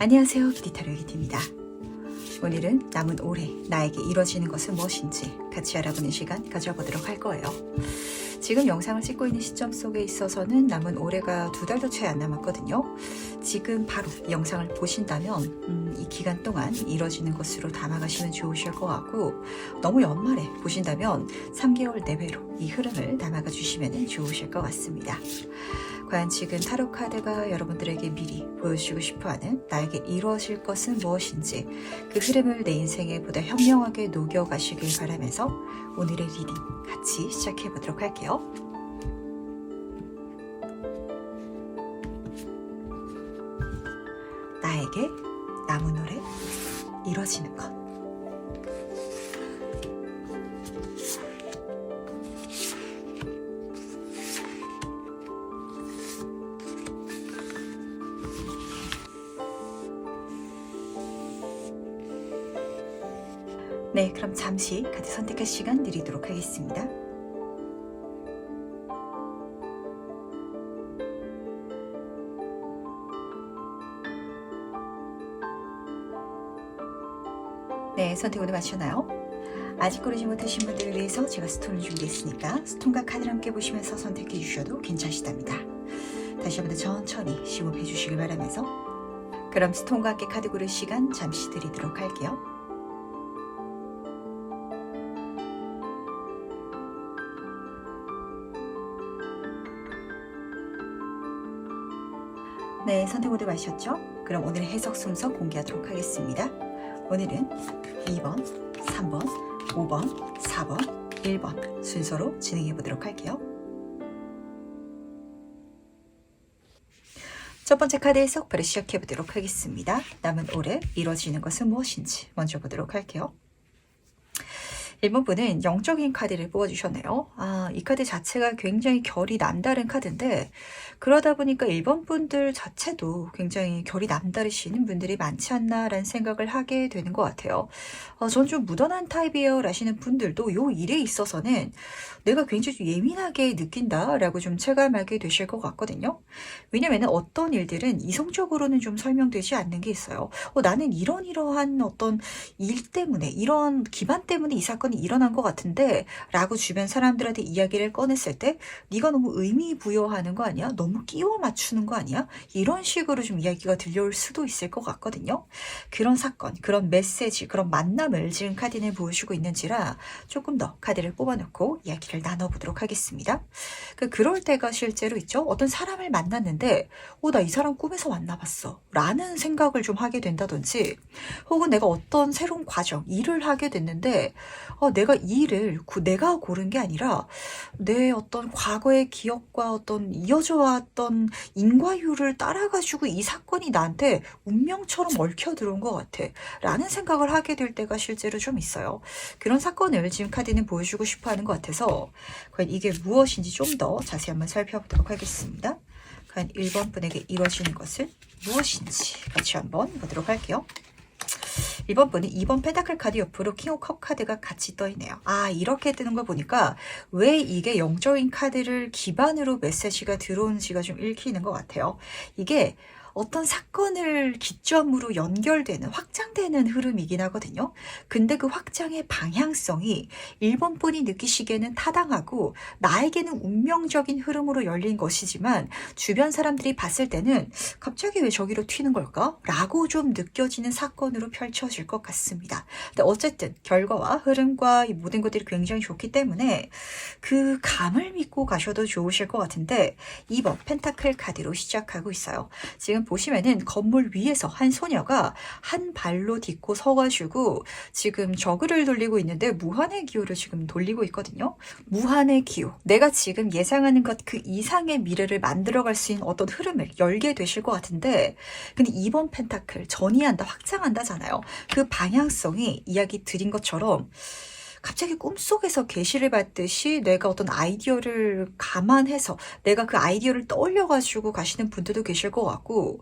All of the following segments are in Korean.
안녕하세요, 기타로 기티입니다. 오늘은 남은 올해 나에게 이뤄지는 것은 무엇인지 같이 알아보는 시간 가져보도록 할 거예요. 지금 영상을 찍고 있는 시점 속에 있어서는 남은 올해가 2달도 채 안 남았거든요. 지금 바로 영상을 보신다면 이 기간 동안 이뤄지는 것으로 담아가시면 좋으실 것 같고, 너무 연말에 보신다면 3개월 내외로 이 흐름을 담아가 주시면 좋으실 것 같습니다. 과연 지금 타로 카드가 여러분들에게 미리 보여주고 싶어하는 나에게 이루어질 것은 무엇인지 그 흐름을 내 인생에 보다 현명하게 녹여가시길 바라면서 오늘의 리딩 같이 시작해 보도록 할게요. 나에게 남은 올해 이뤄지는 것. 네, 그럼 잠시 카드 선택할 시간 드리도록 하겠습니다. 네, 선택 모두 마쳤나요? 아직 고르지 못하신 분들을 위해서 제가 스톤을 준비했으니까 스톤과 카드를 함께 보시면서 선택해 주셔도 괜찮으시답니다. 다시 한번 더 천천히 심호흡해 주시길 바라면서 그럼 스톤과 함께 카드 고를 시간 잠시 드리도록 할게요. 네, 선택 모두 마셨죠? 그럼 오늘의 해석 순서 공개하도록 하겠습니다. 오늘은 2번, 3번, 5번, 4번, 1번 순서로 진행해 보도록 할게요. 첫 번째 카드 해석 바로 시작해 보도록 하겠습니다. 남은 올해 이루어지는 것은 무엇인지 먼저 보도록 할게요. 1번 분은 영적인 카드를 뽑아주셨네요. 이 카드 자체가 굉장히 결이 남다른 카드인데, 그러다 보니까 1번 분들 자체도 굉장히 결이 남다르시는 분들이 많지 않나라는 생각을 하게 되는 것 같아요. 전 좀 무던한 타입이에요 라시는 분들도 요 일에 있어서는 내가 굉장히 좀 예민하게 느낀다라고 좀 체감하게 되실 것 같거든요. 왜냐면 어떤 일들은 이성적으로는 좀 설명되지 않는 게 있어요. 나는 이러한 어떤 일 때문에, 이런 기반 때문에 이 사건이 일어난 것 같은데 라고 주변 사람들한테 이야기를 꺼냈을 때 네가 너무 의미 부여하는 거 아니야? 너무 끼워 맞추는 거 아니야? 이런 식으로 좀 이야기가 들려올 수도 있을 것 같거든요. 그런 사건, 그런 메시지, 그런 만남을 지금 카드는 보여주고 있는지라 조금 더 카드를 뽑아놓고 이야기를 나눠보도록 하겠습니다. 그럴 때가 실제로 있죠. 어떤 사람을 만났는데 나 이 사람 꿈에서 만나봤어 라는 생각을 좀 하게 된다든지, 혹은 내가 어떤 새로운 과정, 일을 하게 됐는데 내가 이 일을 내가 고른 게 아니라 내 어떤 과거의 기억과 어떤 이어져 왔던 인과율을 따라가지고 이 사건이 나한테 운명처럼 얽혀 들어온 것 같아 라는 생각을 하게 될 때가 실제로 좀 있어요. 그런 사건을 지금 카드는 보여주고 싶어 하는 것 같아서 과연 이게 무엇인지 좀 더 자세히 한번 살펴보도록 하겠습니다. 과연 1번 분에게 이루어지는 것은 무엇인지 같이 한번 보도록 할게요. 1번 분은 2번 펜타클 카드 옆으로 킹 오브 컵 카드가 같이 떠있네요. 이렇게 뜨는 걸 보니까 왜 이게 영적인 카드를 기반으로 메시지가 들어오는지가 좀 읽히는 것 같아요. 이게 어떤 사건을 기점으로 연결되는, 확장되는 흐름이긴 하거든요. 근데 그 확장의 방향성이 1번 분이 느끼시기에는 타당하고 나에게는 운명적인 흐름으로 열린 것이지만 주변 사람들이 봤을 때는 갑자기 왜 저기로 튀는 걸까? 라고 좀 느껴지는 사건으로 펼쳐질 것 같습니다. 근데 어쨌든 결과와 흐름과 이 모든 것들이 굉장히 좋기 때문에 그 감을 믿고 가셔도 좋으실 것 같은데, 2번 펜타클 카드로 시작하고 있어요. 지금 보시면은 건물 위에서 한 소녀가 한 발로 딛고 서가지고 지금 저그를 돌리고 있는데 무한의 기호를 지금 돌리고 있거든요. 무한의 기호. 내가 지금 예상하는 것 그 이상의 미래를 만들어갈 수 있는 어떤 흐름을 열게 되실 것 같은데, 근데 2번 펜타클 전이한다, 확장한다잖아요. 그 방향성이 이야기 드린 것처럼 갑자기 꿈속에서 계시를 받듯이 내가 어떤 아이디어를 감안해서 내가 그 아이디어를 떠올려가지고 가시는 분들도 계실 것 같고,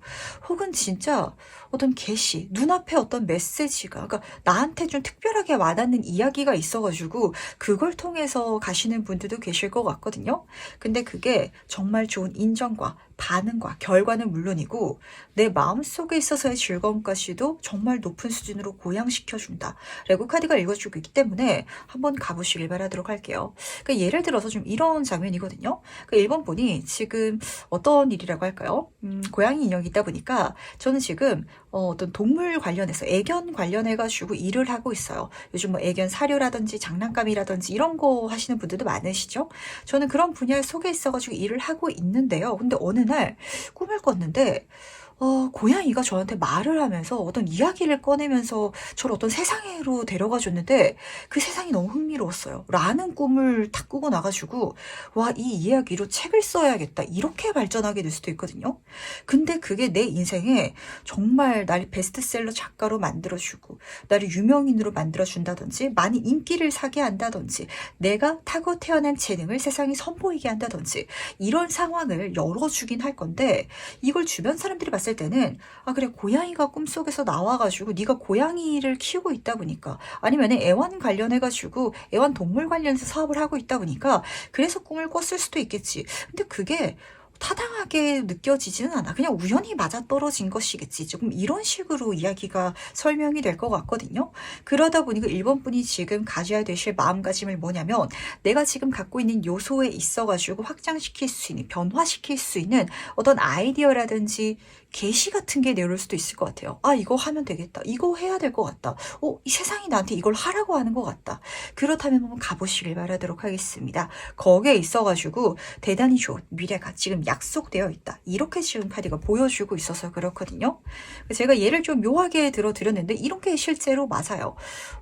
혹은 진짜 어떤 계시, 눈앞에 어떤 메시지가, 그러니까 나한테 좀 특별하게 와닿는 이야기가 있어가지고 그걸 통해서 가시는 분들도 계실 것 같거든요. 근데 그게 정말 좋은 인정과 반응과 결과는 물론이고 내 마음속에 있어서의 즐거움까지도 정말 높은 수준으로 고양시켜준다 라고 카드가 읽어주고 있기 때문에 한번 가보시길 바라도록 할게요. 그러니까 예를 들어서 좀 이런 장면이거든요. 그러니까 1번 분이 지금 어떤 일이라고 할까요? 고양이 인형이 있다 보니까 저는 지금 어떤 동물 관련해서 애견 관련해가지고 일을 하고 있어요. 요즘 뭐 애견 사료라든지 장난감이라든지 이런 거 하시는 분들도 많으시죠? 저는 그런 분야 속에 있어가지고 일을 하고 있는데요. 근데 어느 날 꿈을 꿨는데 고양이가 저한테 말을 하면서 어떤 이야기를 꺼내면서 저를 어떤 세상으로 데려가 줬는데 그 세상이 너무 흥미로웠어요. 라는 꿈을 탁 꾸고 나가지고 와, 이 이야기로 책을 써야겠다. 이렇게 발전하게 될 수도 있거든요. 근데 그게 내 인생에 정말 날 베스트셀러 작가로 만들어주고 나를 유명인으로 만들어준다든지 많이 인기를 사게 한다든지 내가 타고 태어난 재능을 세상에 선보이게 한다든지 이런 상황을 열어주긴 할 건데 이걸 주변 사람들이 봤을 때는 아 그래 고양이가 꿈속에서 나와가지고 네가 고양이를 키우고 있다 보니까 아니면 애완 관련해가지고 애완동물 관련해서 사업을 하고 있다 보니까 그래서 꿈을 꿨을 수도 있겠지. 근데 그게 타당하게 느껴지지는 않아. 그냥 우연히 맞아떨어진 것이겠지. 조금 이런 식으로 이야기가 설명이 될 것 같거든요. 그러다 보니까 1번 분이 지금 가져야 되실 마음가짐을 뭐냐면 내가 지금 갖고 있는 요소에 있어가지고 확장시킬 수 있는, 변화시킬 수 있는 어떤 아이디어라든지 계시 같은 게 내려올 수도 있을 것 같아요. 아, 이거 하면 되겠다. 이거 해야 될 것 같다. 이 세상이 나한테 이걸 하라고 하는 것 같다. 그렇다면 한번 가보시길 바라도록 하겠습니다. 거기에 있어가지고 대단히 좋은 미래가 지금 약속되어 있다. 이렇게 지금 카드가 보여주고 있어서 그렇거든요. 제가 예를 좀 묘하게 들어드렸는데 이런 게 실제로 맞아요.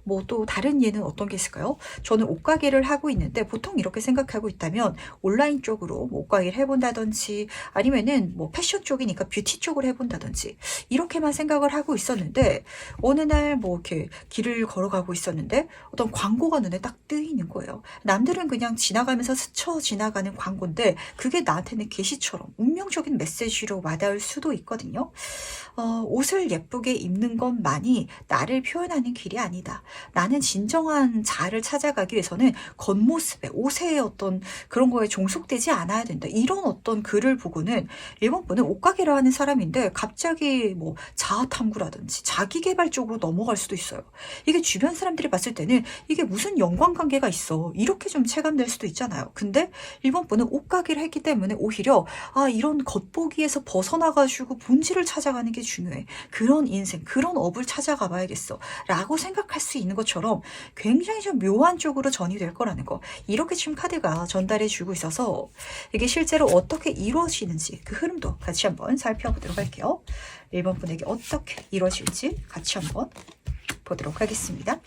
뭐 또 다른 예는 어떤 게 있을까요? 저는 옷가게를 하고 있는데 보통 이렇게 생각하고 있다면 온라인 쪽으로 뭐 옷가게를 해본다든지 아니면은 뭐 패션 쪽이니까 뷰티 쪽으로 해본다든지 이렇게만 생각을 하고 있었는데 어느 날 뭐 이렇게 길을 걸어가고 있었는데 어떤 광고가 눈에 딱 뜨이는 거예요. 남들은 그냥 지나가면서 스쳐 지나가는 광고인데 그게 나한테는 계시처럼 운명적인 메시지로 와닿을 수도 있거든요. 옷을 예쁘게 입는 것만이 나를 표현하는 길이 아니다. 나는 진정한 자아를 찾아가기 위해서는 겉모습에 옷에 어떤 그런 거에 종속되지 않아야 된다. 이런 어떤 글을 보고는 일본 분은 옷가게를 하는 사람인데 갑자기 뭐 자아 탐구라든지 자기 개발 쪽으로 넘어갈 수도 있어요. 이게 주변 사람들이 봤을 때는 이게 무슨 연관관계가 있어. 이렇게 좀 체감될 수도 있잖아요. 근데 일본 분은 옷가게를 했기 때문에 오히려 아 이런 겉보기에서 벗어나가지고 본질을 찾아가는 게 중요해. 그런 인생, 그런 업을 찾아가 봐야겠어. 라고 생각할 수 있는 것처럼 굉장히 좀 묘한 쪽으로 전이될 거라는 거. 이렇게 지금 카드가 전달해 주고 있어서 이게 실제로 어떻게 이루어지는지 그 흐름도 같이 한번 살펴보도록 할게요. 1번 분에게 어떻게 이루어질지 같이 한번 보도록 하겠습니다.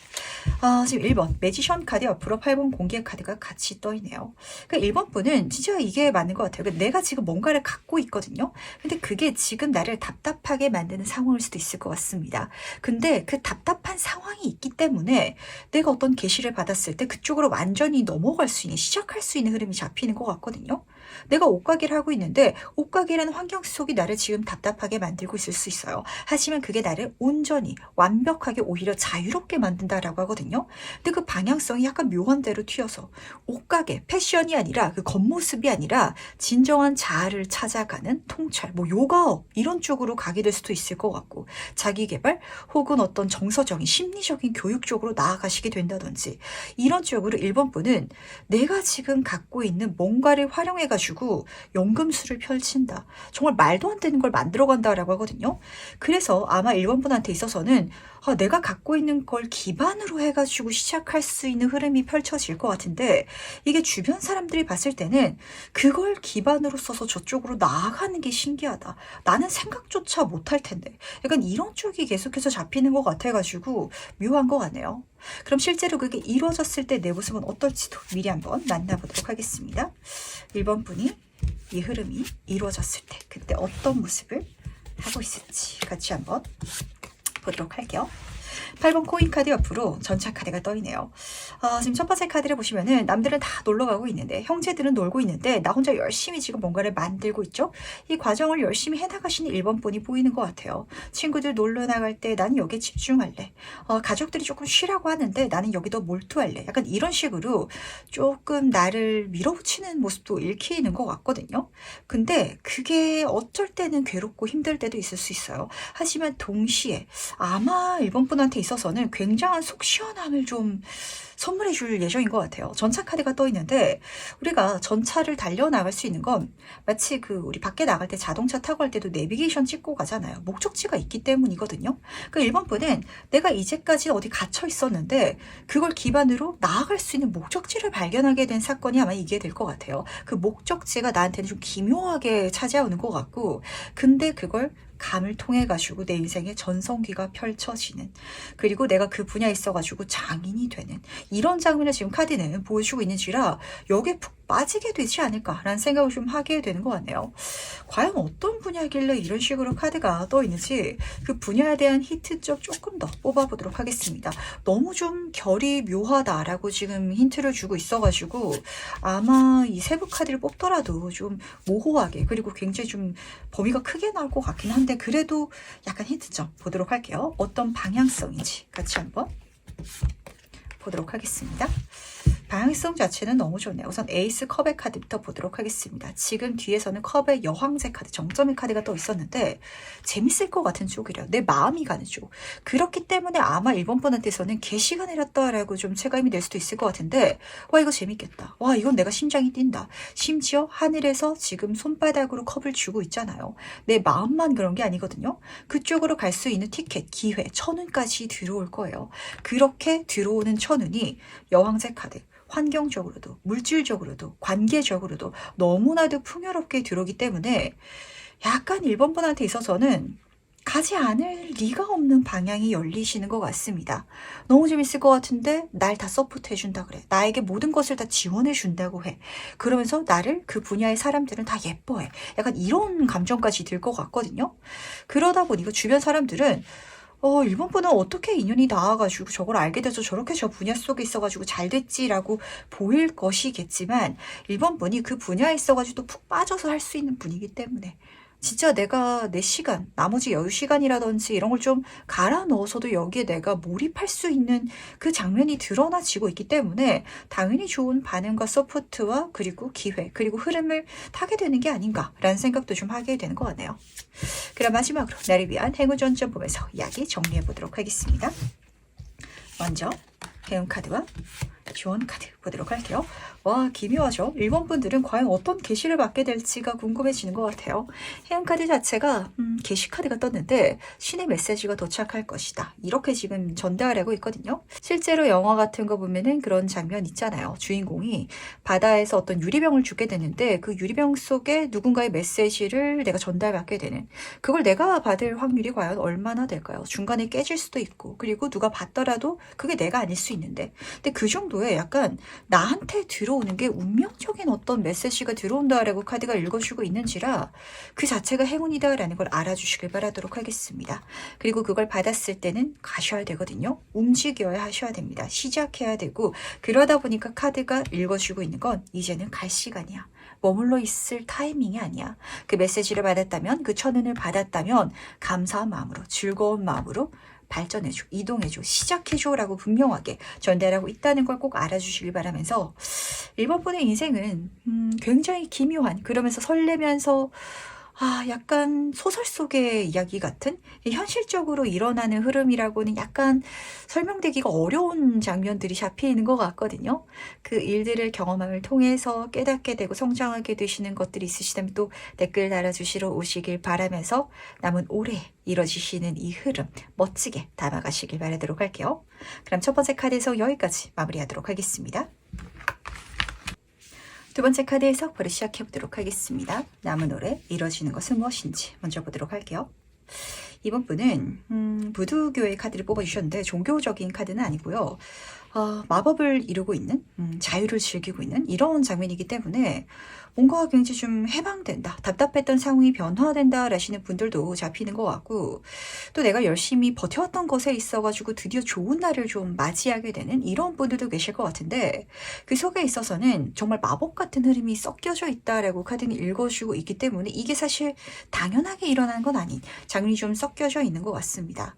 지금 1번 매지션 카드 옆으로 8번 공개 카드가 같이 떠있네요. 그러니까 1번 분은 진짜 이게 맞는 것 같아요. 그러니까 내가 지금 뭔가를 갖고 있거든요. 근데 그게 지금 나를 답답하게 만드는 상황일 수도 있을 것 같습니다. 근데 그 답답한 상황이 있기 때문에 내가 어떤 계시를 받았을 때 그쪽으로 완전히 넘어갈 수 있는, 시작할 수 있는 흐름이 잡히는 것 같거든요. 내가 옷가게를 하고 있는데 옷가게라는 환경 속이 나를 지금 답답하게 만들고 있을 수 있어요. 하지만 그게 나를 온전히 완벽하게 오히려 자유롭게 만든다라고 하거든요. 근데 그 방향성이 약간 묘한 대로 튀어서 옷가게, 패션이 아니라 그 겉모습이 아니라 진정한 자아를 찾아가는 통찰, 뭐 요가업 이런 쪽으로 가게 될 수도 있을 것 같고 자기개발 혹은 어떤 정서적인 심리적인 교육 쪽으로 나아가시게 된다든지 이런 쪽으로 1번 분은 내가 지금 갖고 있는 뭔가를 활용해가지고 연금술을 펼친다. 정말 말도 안 되는 걸 만들어간다라고 하거든요. 그래서 아마 1번 분한테 있어서는 내가 갖고 있는 걸 기반으로 해가지고 시작할 수 있는 흐름이 펼쳐질 것 같은데 이게 주변 사람들이 봤을 때는 그걸 기반으로 써서 저쪽으로 나아가는 게 신기하다. 나는 생각조차 못할 텐데 약간 이런 쪽이 계속해서 잡히는 것 같아가지고 묘한 것 같네요. 그럼 실제로 그게 이루어졌을 때 내 모습은 어떨지도 미리 한번 만나보도록 하겠습니다. 1번 분이 이 흐름이 이루어졌을 때 그때 어떤 모습을 하고 있을지 같이 한번 보도록 할게요. 8번 코인 카드 옆으로 전차 카드가 떠있네요. 지금 첫 번째 카드를 보시면은 남들은 다 놀러 가고 있는데, 형제들은 놀고 있는데 나 혼자 열심히 지금 뭔가를 만들고 있죠. 이 과정을 열심히 해나가시는 1번 분이 보이는 것 같아요. 친구들 놀러 나갈 때 나는 여기에 집중할래. 가족들이 조금 쉬라고 하는데 나는 여기도 몰두할래. 약간 이런 식으로 조금 나를 밀어붙이는 모습도 읽히는 것 같거든요. 근데 그게 어쩔 때는 괴롭고 힘들 때도 있을 수 있어요. 하지만 동시에 아마 1번 분한테 있어서는 굉장한 속 시원함을 좀 선물해 줄 예정인 것 같아요. 전차 카드가 떠 있는데, 우리가 전차를 달려나갈 수 있는 건 마치 우리 밖에 나갈 때 자동차 타고 갈 때도 내비게이션 찍고 가잖아요. 목적지가 있기 때문이거든요. 그 1번 분은 내가 이제까지 어디 갇혀 있었는데 그걸 기반으로 나아갈 수 있는 목적지를 발견하게 된 사건이 아마 이게 될 것 같아요. 그 목적지가 나한테는 좀 기묘하게 찾아오는 것 같고, 근데 그걸 감을 통해 가지고 내 인생의 전성기가 펼쳐지는, 그리고 내가 그 분야에 있어 가지고 장인이 되는 이런 장면을 지금 카드는 보여주고 있는지라 여기에 푹 빠지게 되지 않을까라는 생각을 좀 하게 되는 것 같네요. 과연 어떤 분야길래 이런 식으로 카드가 떠 있는지 그 분야에 대한 힌트점 조금 더 뽑아보도록 하겠습니다. 너무 좀 결이 묘하다라고 지금 힌트를 주고 있어가지고 아마 이 세부 카드를 뽑더라도 좀 모호하게, 그리고 굉장히 좀 범위가 크게 나올 것 같긴 한데, 그래도 약간 힌트점 보도록 할게요. 어떤 방향성인지 같이 한번 보도록 하겠습니다. 방향성 자체는 너무 좋네요. 우선 에이스 컵의 카드부터 보도록 하겠습니다. 지금 뒤에서는 컵의 여황제 카드, 정점의 카드가 또 있었는데 재밌을 것 같은 쪽이래요. 내 마음이 가는 쪽. 그렇기 때문에 아마 1번 분한테서는 개시가 내렸다라고 좀 체감이 될 수도 있을 것 같은데, 와 이거 재밌겠다. 와 이건 내가 심장이 뛴다. 심지어 하늘에서 지금 손바닥으로 컵을 주고 있잖아요. 내 마음만 그런 게 아니거든요. 그쪽으로 갈 수 있는 티켓, 기회, 천운까지 들어올 거예요. 그렇게 들어오는 천운이 여황제 카드, 환경적으로도 물질적으로도 관계적으로도 너무나도 풍요롭게 들어오기 때문에 약간 1번 분한테 있어서는 가지 않을 리가 없는 방향이 열리시는 것 같습니다. 너무 재밌을 것 같은데 날 다 서포트 해준다 그래. 나에게 모든 것을 다 지원해 준다고 해. 그러면서 나를 그 분야의 사람들은 다 예뻐해. 약간 이런 감정까지 들 것 같거든요. 그러다 보니까 주변 사람들은 1번 분은 어떻게 인연이 닿아가지고 저걸 알게 돼서 저렇게 저 분야 속에 있어가지고 잘 됐지라고 보일 것이겠지만, 1번 분이 그 분야에 있어가지고 또 푹 빠져서 할 수 있는 분이기 때문에 진짜 내가 내 시간, 나머지 여유 시간이라든지 이런 걸 좀 갈아 넣어서도 여기에 내가 몰입할 수 있는 그 장면이 드러나지고 있기 때문에 당연히 좋은 반응과 서포트와 그리고 기회, 그리고 흐름을 타게 되는 게 아닌가라는 생각도 좀 하게 되는 것 같네요. 그럼 마지막으로 나를 위한 행운 전점 보면서 이야기 정리해 보도록 하겠습니다. 먼저 행운 카드와 지원 카드 보도록 할게요. 와 기묘하죠. 1번 분들은 과연 어떤 계시를 받게 될지가 궁금해지는 것 같아요. 해안 카드 자체가 계시 카드가 떴는데 신의 메시지가 도착할 것이다, 이렇게 지금 전달하고 있거든요. 실제로 영화 같은 거 보면은 그런 장면 있잖아요. 주인공이 바다에서 어떤 유리병을 주게 되는데 그 유리병 속에 누군가의 메시지를 내가 전달받게 되는, 그걸 내가 받을 확률이 과연 얼마나 될까요? 중간에 깨질 수도 있고, 그리고 누가 받더라도 그게 내가 아닐 수 있는데, 근데 그 정도의 약간 나한테 들어오는 게 운명적인 어떤 메시지가 들어온다라고 카드가 읽어주고 있는지라 그 자체가 행운이다라는 걸 알아주시길 바라도록 하겠습니다. 그리고 그걸 받았을 때는 가셔야 되거든요. 움직여야 하셔야 됩니다. 시작해야 되고, 그러다 보니까 카드가 읽어주고 있는 건 이제는 갈 시간이야. 머물러 있을 타이밍이 아니야. 그 메시지를 받았다면, 그 천운을 받았다면 감사한 마음으로, 즐거운 마음으로 발전해줘, 이동해줘, 시작해줘 라고 분명하게 전달하고 있다는 걸 꼭 알아주시길 바라면서, 1번 분의 인생은 굉장히 기묘한, 그러면서 설레면서 약간 소설 속의 이야기 같은, 현실적으로 일어나는 흐름이라고는 약간 설명되기가 어려운 장면들이 잡히는 것 같거든요. 그 일들을 경험함을 통해서 깨닫게 되고 성장하게 되시는 것들이 있으시다면 또 댓글 달아주시러 오시길 바라면서 남은 올해 이뤄지시는 이 흐름 멋지게 담아가시길 바라도록 할게요. 그럼 첫 번째 카드에서 여기까지 마무리하도록 하겠습니다. 두 번째 카드 해석 바로 시작해보도록 하겠습니다. 남은 올해 이뤄지는 것은 무엇인지 먼저 보도록 할게요. 이번 분은 부두교의 카드를 뽑아주셨는데 종교적인 카드는 아니고요. 마법을 이루고 있는, 자유를 즐기고 있는 이런 장면이기 때문에 뭔가 굉장히 좀 해방된다, 답답했던 상황이 변화된다 라시는 분들도 잡히는 것 같고, 또 내가 열심히 버텨왔던 것에 있어가지고 드디어 좋은 날을 좀 맞이하게 되는 이런 분들도 계실 것 같은데, 그 속에 있어서는 정말 마법 같은 흐름이 섞여져 있다라고 카드는 읽어주고 있기 때문에 이게 사실 당연하게 일어나는 건 아닌 장면이 좀 섞여져 있는 것 같습니다.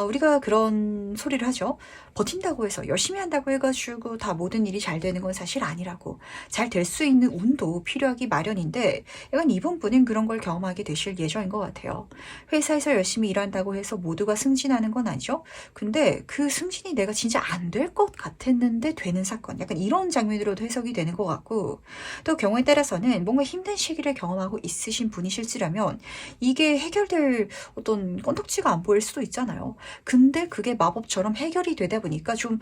우리가 그런 소리를 하죠. 버틴다고 해서 열심히 한다고 해가지고 다 모든 일이 잘 되는 건 사실 아니라고. 잘 될 수 있는 운도 필요하기 마련인데 약간 이번 분은 그런 걸 경험하게 되실 예정인 것 같아요. 회사에서 열심히 일한다고 해서 모두가 승진하는 건 아니죠. 근데 그 승진이 내가 진짜 안 될 것 같았는데 되는 사건, 약간 이런 장면으로도 해석이 되는 것 같고, 또 경우에 따라서는 뭔가 힘든 시기를 경험하고 있으신 분이실지라면 이게 해결될 어떤 건덕지가 안 보일 수도 있잖아요. 근데 그게 마법처럼 해결이 되다 보니까 좀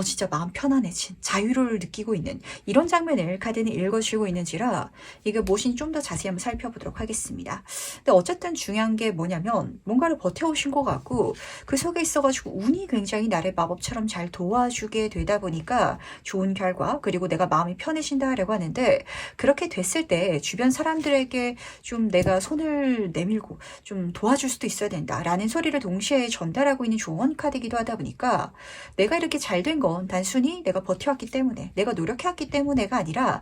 진짜 마음 편안해진 자유를 느끼고 있는 이런 장면을 카드는 읽어주고 있는지라 이게 무엇인지 좀 더 자세히 한번 살펴보도록 하겠습니다. 근데 어쨌든 중요한 게 뭐냐면 뭔가를 버텨오신 것 같고 그 속에 있어가지고 운이 굉장히 나를 마법처럼 잘 도와주게 되다 보니까 좋은 결과, 그리고 내가 마음이 편해진다라고 하는데, 그렇게 됐을 때 주변 사람들에게 좀 내가 손을 내밀고 좀 도와줄 수도 있어야 된다라는 소리를 동시에 전달하고 있는 조언 카드이기도 하다 보니까 내가 이렇게 잘 된 건 단순히 내가 버텨왔기 때문에, 내가 노력해왔기 때문에가 아니라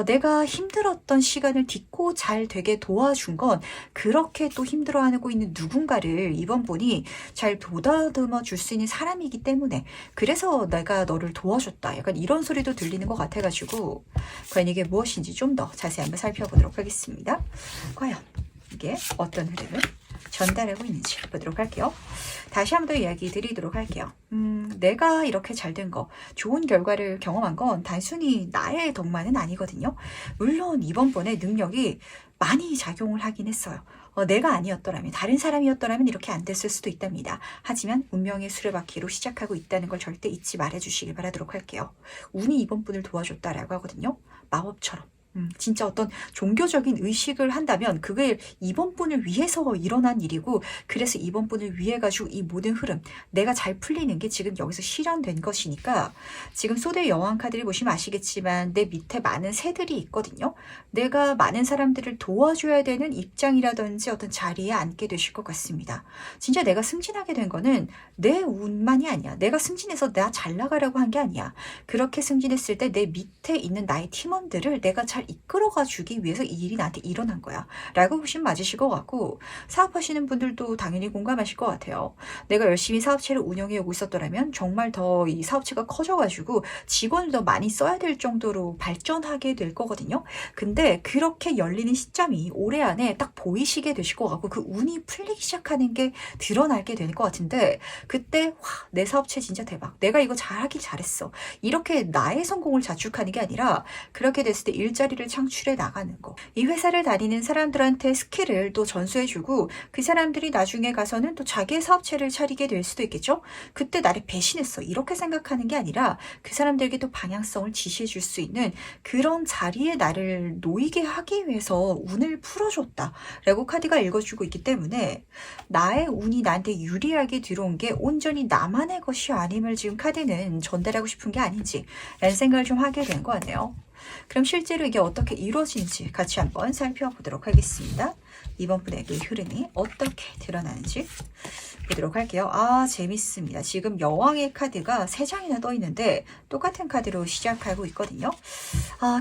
내가 힘들었던 시간을 딛고 잘 되게 도와준 건 그렇게 또 힘들어하고 있는 누군가를 이번 분이 잘 도다듬어 줄 수 있는 사람이기 때문에, 그래서 내가 너를 도와줬다, 약간 이런 소리도 들리는 것 같아가지고 과연 이게 무엇인지 좀 더 자세히 한번 살펴보도록 하겠습니다. 과연 이게 어떤 흐름을 전달하고 있는지 보도록 할게요. 다시 한번 더 이야기 드리도록 할게요. 내가 이렇게 잘 된 거, 좋은 결과를 경험한 건 단순히 나의 덕만은 아니거든요. 물론 이번 번의 능력이 많이 작용을 하긴 했어요. 내가 아니었더라면, 다른 사람이었더라면 이렇게 안 됐을 수도 있답니다. 하지만 운명의 수레바퀴로 시작하고 있다는 걸 절대 잊지 말아주시길 바라도록 할게요. 운이 이번 분을 도와줬다라고 하거든요. 마법처럼. 진짜 어떤 종교적인 의식을 한다면 그게 이번 분을 위해서 일어난 일이고, 그래서 이번 분을 위해 가지고 이 모든 흐름, 내가 잘 풀리는 게 지금 여기서 실현된 것이니까, 지금 소대 여왕 카드를 보시면 아시겠지만 내 밑에 많은 새들이 있거든요. 내가 많은 사람들을 도와줘야 되는 입장이라든지 어떤 자리에 앉게 되실 것 같습니다. 진짜 내가 승진하게 된 거는 내 운만이 아니야. 내가 승진해서 나 잘 나가라고 한 게 아니야. 그렇게 승진했을 때 내 밑에 있는 나의 팀원들을 내가 잘 이끌어가 주기 위해서 이 일이 나한테 일어난 거야 라고 보시면 맞으실 것 같고, 사업하시는 분들도 당연히 공감하실 것 같아요. 내가 열심히 사업체를 운영해 오고 있었더라면 정말 더 이 사업체가 커져가지고 직원을 더 많이 써야 될 정도로 발전하게 될 거거든요. 근데 그렇게 열리는 시점이 올해 안에 딱 보이시게 되실 것 같고, 그 운이 풀리기 시작하는 게 드러나게 되는 것 같은데, 그때 와, 내 사업체 진짜 대박, 내가 이거 잘하길 잘했어, 이렇게 나의 성공을 자축하는 게 아니라, 그렇게 됐을 때 일자리를 창출해 나가는 거, 이 회사를 다니는 사람들한테 스킬을 또 전수해주고 그 사람들이 나중에 가서는 또 자기의 사업체를 차리게 될 수도 있겠죠. 그때 나를 배신했어 이렇게 생각하는 게 아니라 그 사람들에게 또 방향성을 지시해 줄 수 있는 그런 자리에 나를 놓이게 하기 위해서 운을 풀어줬다 라고 카드가 읽어주고 있기 때문에, 나의 운이 나한테 유리하게 들어온 게 온전히 나만의 것이 아님을 지금 카드는 전달하고 싶은 게 아닌지 라는 생각을 좀 하게 된 것 같네요. 그럼 실제로 이게 어떻게 이루어지는지 같이 한번 살펴보도록 하겠습니다. 이번 분에게 흐름이 어떻게 드러나는지 보도록 할게요. 아, 재밌습니다. 지금 여왕의 카드가 3장이나 떠 있는데 똑같은 카드로 시작하고 있거든요.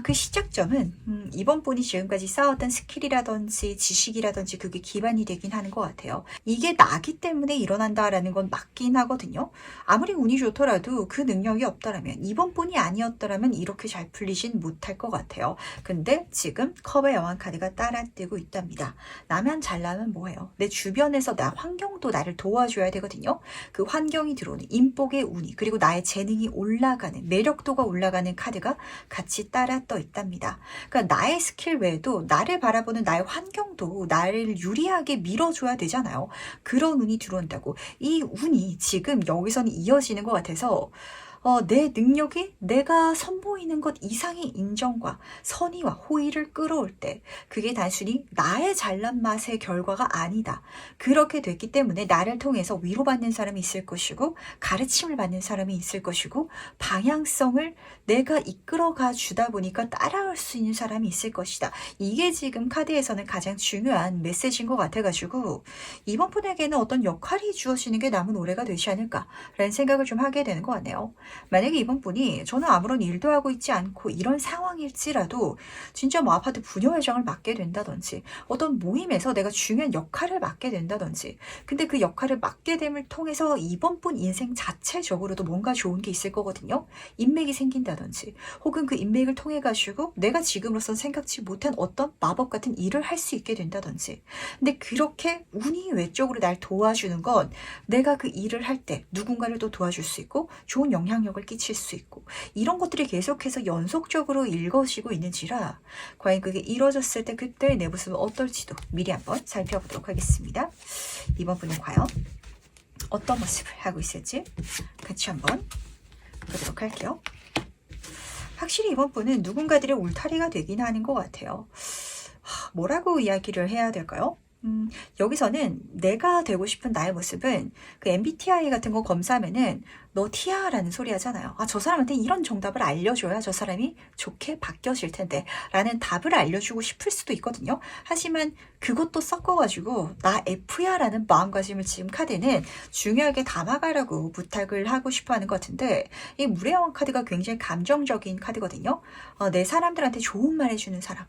그 시작점은 이번 분이 지금까지 쌓았던 스킬이라든지 지식이라든지 그게 기반이 되긴 하는 것 같아요. 이게 나기 때문에 일어난다라는 건 맞긴 하거든요. 아무리 운이 좋더라도 그 능력이 없더라면, 이번 분이 아니었더라면 이렇게 잘 풀리진 못할 것 같아요. 근데 지금 컵의 여왕 카드가 따라뜨고 있답니다. 나면 잘나면 뭐해요? 내 주변에서 나 환경도 나를 도와줘야 되거든요. 그 환경이 들어오는 인복의 운이, 그리고 나의 재능이 올라가는, 매력도가 올라가는 카드가 같이 따라 떠 있답니다. 그러니까 나의 스킬 외에도 나를 바라보는 나의 환경도 나를 유리하게 밀어줘야 되잖아요. 그런 운이 들어온다고. 이 운이 지금 여기서는 이어지는 것 같아서 내 능력이 내가 선보이는 것 이상의 인정과 선의와 호의를 끌어올 때 그게 단순히 나의 잘난 맛의 결과가 아니다. 그렇게 됐기 때문에 나를 통해서 위로받는 사람이 있을 것이고 가르침을 받는 사람이 있을 것이고 방향성을 내가 이끌어가 주다 보니까 따라갈 수 있는 사람이 있을 것이다. 이게 지금 카드에서는 가장 중요한 메시지인 것 같아가지고 이번 분에게는 어떤 역할이 주어지는 게 남은 올해가 되지 않을까라는 생각을 좀 하게 되는 것 같네요. 만약에 이번 분이 저는 아무런 일도 하고 있지 않고 이런 상황일지라도 진짜 뭐 아파트 부녀회장을 맡게 된다든지 어떤 모임에서 내가 중요한 역할을 맡게 된다든지 근데 그 역할을 맡게 됨을 통해서 이번 분 인생 자체적으로도 뭔가 좋은 게 있을 거거든요. 인맥이 생긴다든지 혹은 그 인맥을 통해 가지고 내가 지금으로선 생각지 못한 어떤 마법 같은 일을 할 수 있게 된다든지 근데 그렇게 운이 외적으로 날 도와주는 건 내가 그 일을 할 때 누군가를 또 도와줄 수 있고 좋은 영향력을 끼칠 수 있고 이런 것들이 계속해서 연속적으로 일거지고 있는지라 과연 그게 이루어졌을 때 그때의 내 모습은 어떨지도 미리 한번 살펴보도록 하겠습니다. 이번 분은 과연 어떤 모습을 하고 있을지 같이 한번 보도록 할게요. 확실히 이번 분은 누군가들의 울타리가 되긴 하는 것 같아요. 뭐라고 이야기를 해야 될까요? 여기서는 내가 되고 싶은 나의 모습은 그 MBTI 같은 거 검사하면은 너 T야 라는 소리 하잖아요. 저 사람한테 이런 정답을 알려줘야 저 사람이 좋게 바뀌어질 텐데 라는 답을 알려주고 싶을 수도 있거든요. 하지만 그것도 섞어가지고 나 F야 라는 마음가짐을 지금 카드는 중요하게 담아가라고 부탁을 하고 싶어 하는 것 같은데 이 물의 여왕 카드가 굉장히 감정적인 카드거든요. 내 사람들한테 좋은 말 해주는 사람.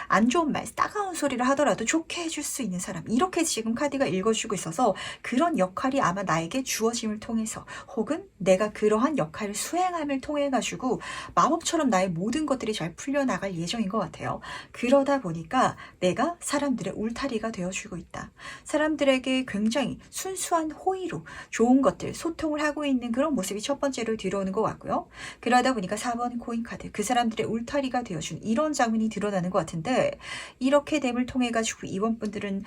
안 좋은 말, 따가운 소리를 하더라도 좋게 해줄 수 있는 사람 이렇게 지금 카드가 읽어주고 있어서 그런 역할이 아마 나에게 주어짐을 통해서 혹은 내가 그러한 역할을 수행함을 통해 가지고 마법처럼 나의 모든 것들이 잘 풀려나갈 예정인 것 같아요. 그러다 보니까 내가 사람들의 울타리가 되어주고 있다. 사람들에게 굉장히 순수한 호의로 좋은 것들 소통을 하고 있는 그런 모습이 첫 번째로 들어오는 것 같고요. 그러다 보니까 4번 코인 카드 그 사람들의 울타리가 되어준 이런 장면이 드러나는 것 같은데 이렇게 됨을 통해 가지고 이번 분들은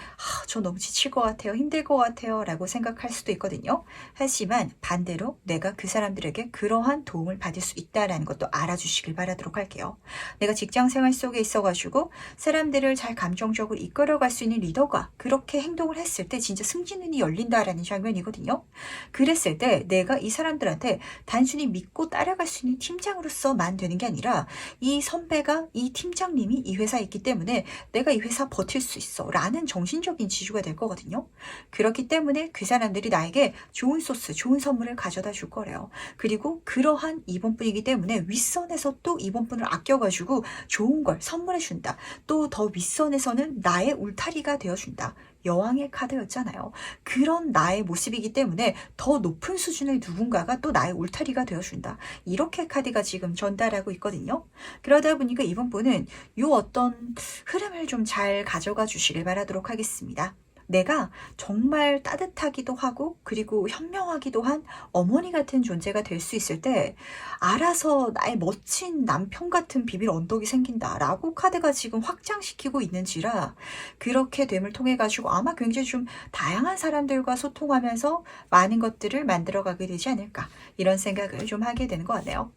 저 너무 지칠 것 같아요. 힘들 것 같아요. 라고 생각할 수도 있거든요. 하지만 반대로 내가 그 사람들에게 그러한 도움을 받을 수 있다는 것도 알아주시길 바라도록 할게요. 내가 직장생활 속에 있어가지고 사람들을 잘 감정적으로 이끌어갈 수 있는 리더가 그렇게 행동을 했을 때 진짜 승진문이 열린다라는 장면이거든요. 그랬을 때 내가 이 사람들한테 단순히 믿고 따라갈 수 있는 팀장으로서만 되는 게 아니라 이 선배가 이 팀장님이 이 회사에 있기 때문에 내가 이 회사 버틸 수 있어 라는 정신적인 지주가 될 거거든요. 그렇기 때문에 그 사람들이 나에게 좋은 소스, 좋은 선물을 가져다 줄 거래요. 그리고 그러한 이번 분이기 때문에 윗선에서 또 이번 분을 아껴가지고 좋은 걸 선물해 준다. 또 더 윗선에서는 나의 울타리가 되어준다. 여왕의 카드였잖아요. 그런 나의 모습이기 때문에 더 높은 수준의 누군가가 또 나의 울타리가 되어준다. 이렇게 카드가 지금 전달하고 있거든요. 그러다 보니까 이번 분은 이 어떤 흐름을 좀 잘 가져가 주시길 바라도록 하겠습니다. 내가 정말 따뜻하기도 하고 그리고 현명하기도 한 어머니 같은 존재가 될 수 있을 때 알아서 나의 멋진 남편 같은 비밀 언덕이 생긴다라고 카드가 지금 확장시키고 있는지라 그렇게 됨을 통해 가지고 아마 굉장히 좀 다양한 사람들과 소통하면서 많은 것들을 만들어가게 되지 않을까 이런 생각을 좀 하게 되는 것 같네요.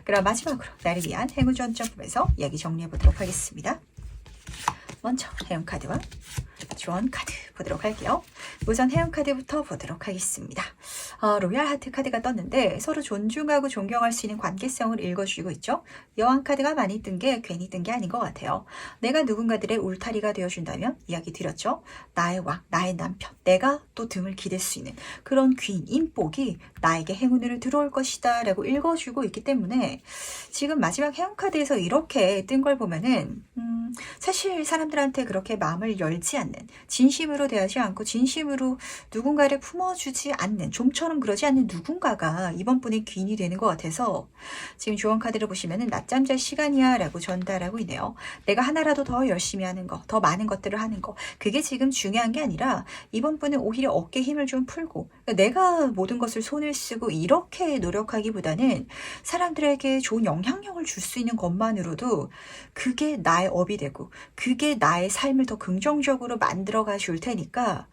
그럼 마지막으로 나를 위한 행운 전점에서 이야기 정리해 보도록 하겠습니다. 먼저 행운 카드와 조언 카드 보도록 할게요. 우선 행운 카드부터 보도록 하겠습니다. 로얄 하트 카드가 떴는데 서로 존중하고 존경할 수 있는 관계성을 읽어주고 있죠. 여왕 카드가 많이 뜬 게 괜히 뜬 게 아닌 것 같아요. 내가 누군가들의 울타리가 되어준다면 이야기 드렸죠. 나의 왕, 나의 남편, 내가 또 등을 기댈 수 있는 그런 귀인, 인복이 나에게 행운으로 들어올 것이다 라고 읽어주고 있기 때문에 지금 마지막 행운 카드에서 이렇게 뜬 걸 보면은 사실 사람들한테 그렇게 마음을 열지 않는 진심으로 대하지 않고 진심으로 누군가를 품어주지 않는 좀처럼 그러지 않는 누군가가 이번 분의 귀인이 되는 것 같아서 지금 조언 카드를 보시면은 낮잠 잘 시간이야 라고 전달하고 있네요. 내가 하나라도 더 열심히 하는 거, 더 많은 것들을 하는 거 그게 지금 중요한 게 아니라 이번 분은 오히려 어깨 힘을 좀 풀고 내가 모든 것을 손을 쓰고 이렇게 노력하기보다는 사람들에게 좋은 영향력을 줄 수 있는 것만으로도 그게 나의 업이 되고 그게 나의 삶을 더 긍정적으로 만들어가 줄 테니까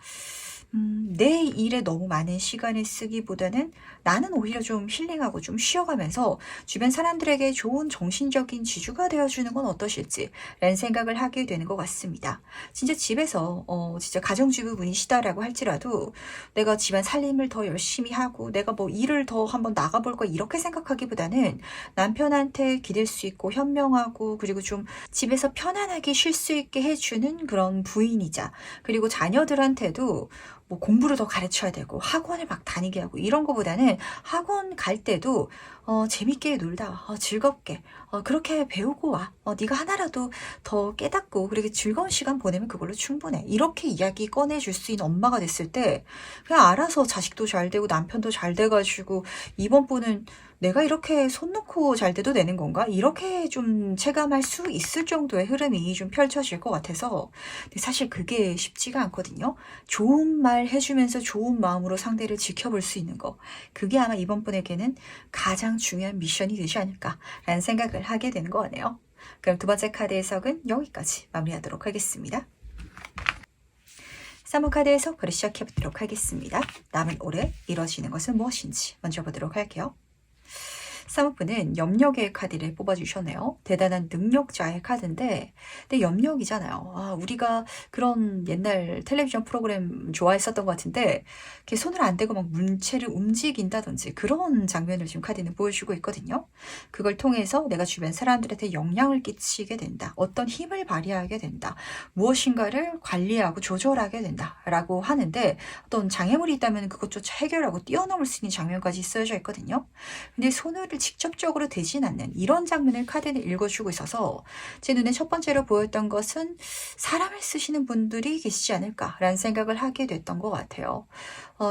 내 일에 너무 많은 시간을 쓰기보다는 나는 오히려 좀 힐링하고 좀 쉬어가면서 주변 사람들에게 좋은 정신적인 지주가 되어주는 건 어떠실지라는 생각을 하게 되는 것 같습니다. 진짜 집에서 진짜 가정주부분이시다라고 할지라도 내가 집안 살림을 더 열심히 하고 내가 뭐 일을 더 한번 나가볼 거 이렇게 생각하기보다는 남편한테 기댈 수 있고 현명하고 그리고 좀 집에서 편안하게 쉴 수 있게 해주는 그런 부인이자 그리고 자녀들한테도 뭐 공부를 더 가르쳐야 되고 학원을 막 다니게 하고 이런 거보다는 학원 갈 때도 재밌게 놀다 즐겁게 그렇게 배우고 와. 네가 하나라도 더 깨닫고 그렇게 즐거운 시간 보내면 그걸로 충분해. 이렇게 이야기 꺼내줄 수 있는 엄마가 됐을 때 그냥 알아서 자식도 잘 되고 남편도 잘 돼가지고 이번 분은 내가 이렇게 손 놓고 잘 돼도 되는 건가? 이렇게 좀 체감할 수 있을 정도의 흐름이 좀 펼쳐질 것 같아서 근데 사실 그게 쉽지가 않거든요. 좋은 말 해주면서 좋은 마음으로 상대를 지켜볼 수 있는 거. 그게 아마 이번 분에게는 가장 중요한 미션이 되지 않을까라는 생각을 하게 되는 것 같네요. 그럼 두 번째 카드 해석은 여기까지 마무리하도록 하겠습니다. 3번 카드 해석을 시작해보도록 하겠습니다. 남은 올해 이뤄지는 것은 무엇인지 먼저 보도록 할게요. 3번분은 염력의 카드를 뽑아주셨네요. 대단한 능력자의 카드인데 근데 염력이잖아요. 우리가 그런 옛날 텔레비전 프로그램 좋아했었던 것 같은데 이렇게 손을 안 대고 막 물체를 움직인다든지 그런 장면을 지금 카드는 보여주고 있거든요. 그걸 통해서 내가 주변 사람들한테 영향을 끼치게 된다. 어떤 힘을 발휘하게 된다. 무엇인가를 관리하고 조절하게 된다라고 하는데 어떤 장애물이 있다면 그것조차 해결하고 뛰어넘을 수 있는 장면까지 쓰여져 있거든요. 근데 손을 직접적으로 대진 않는 이런 장면을 카드는 읽어주고 있어서 제 눈에 첫 번째로 보였던 것은 사람을 쓰시는 분들이 계시지 않을까라는 생각을 하게 됐던 것 같아요.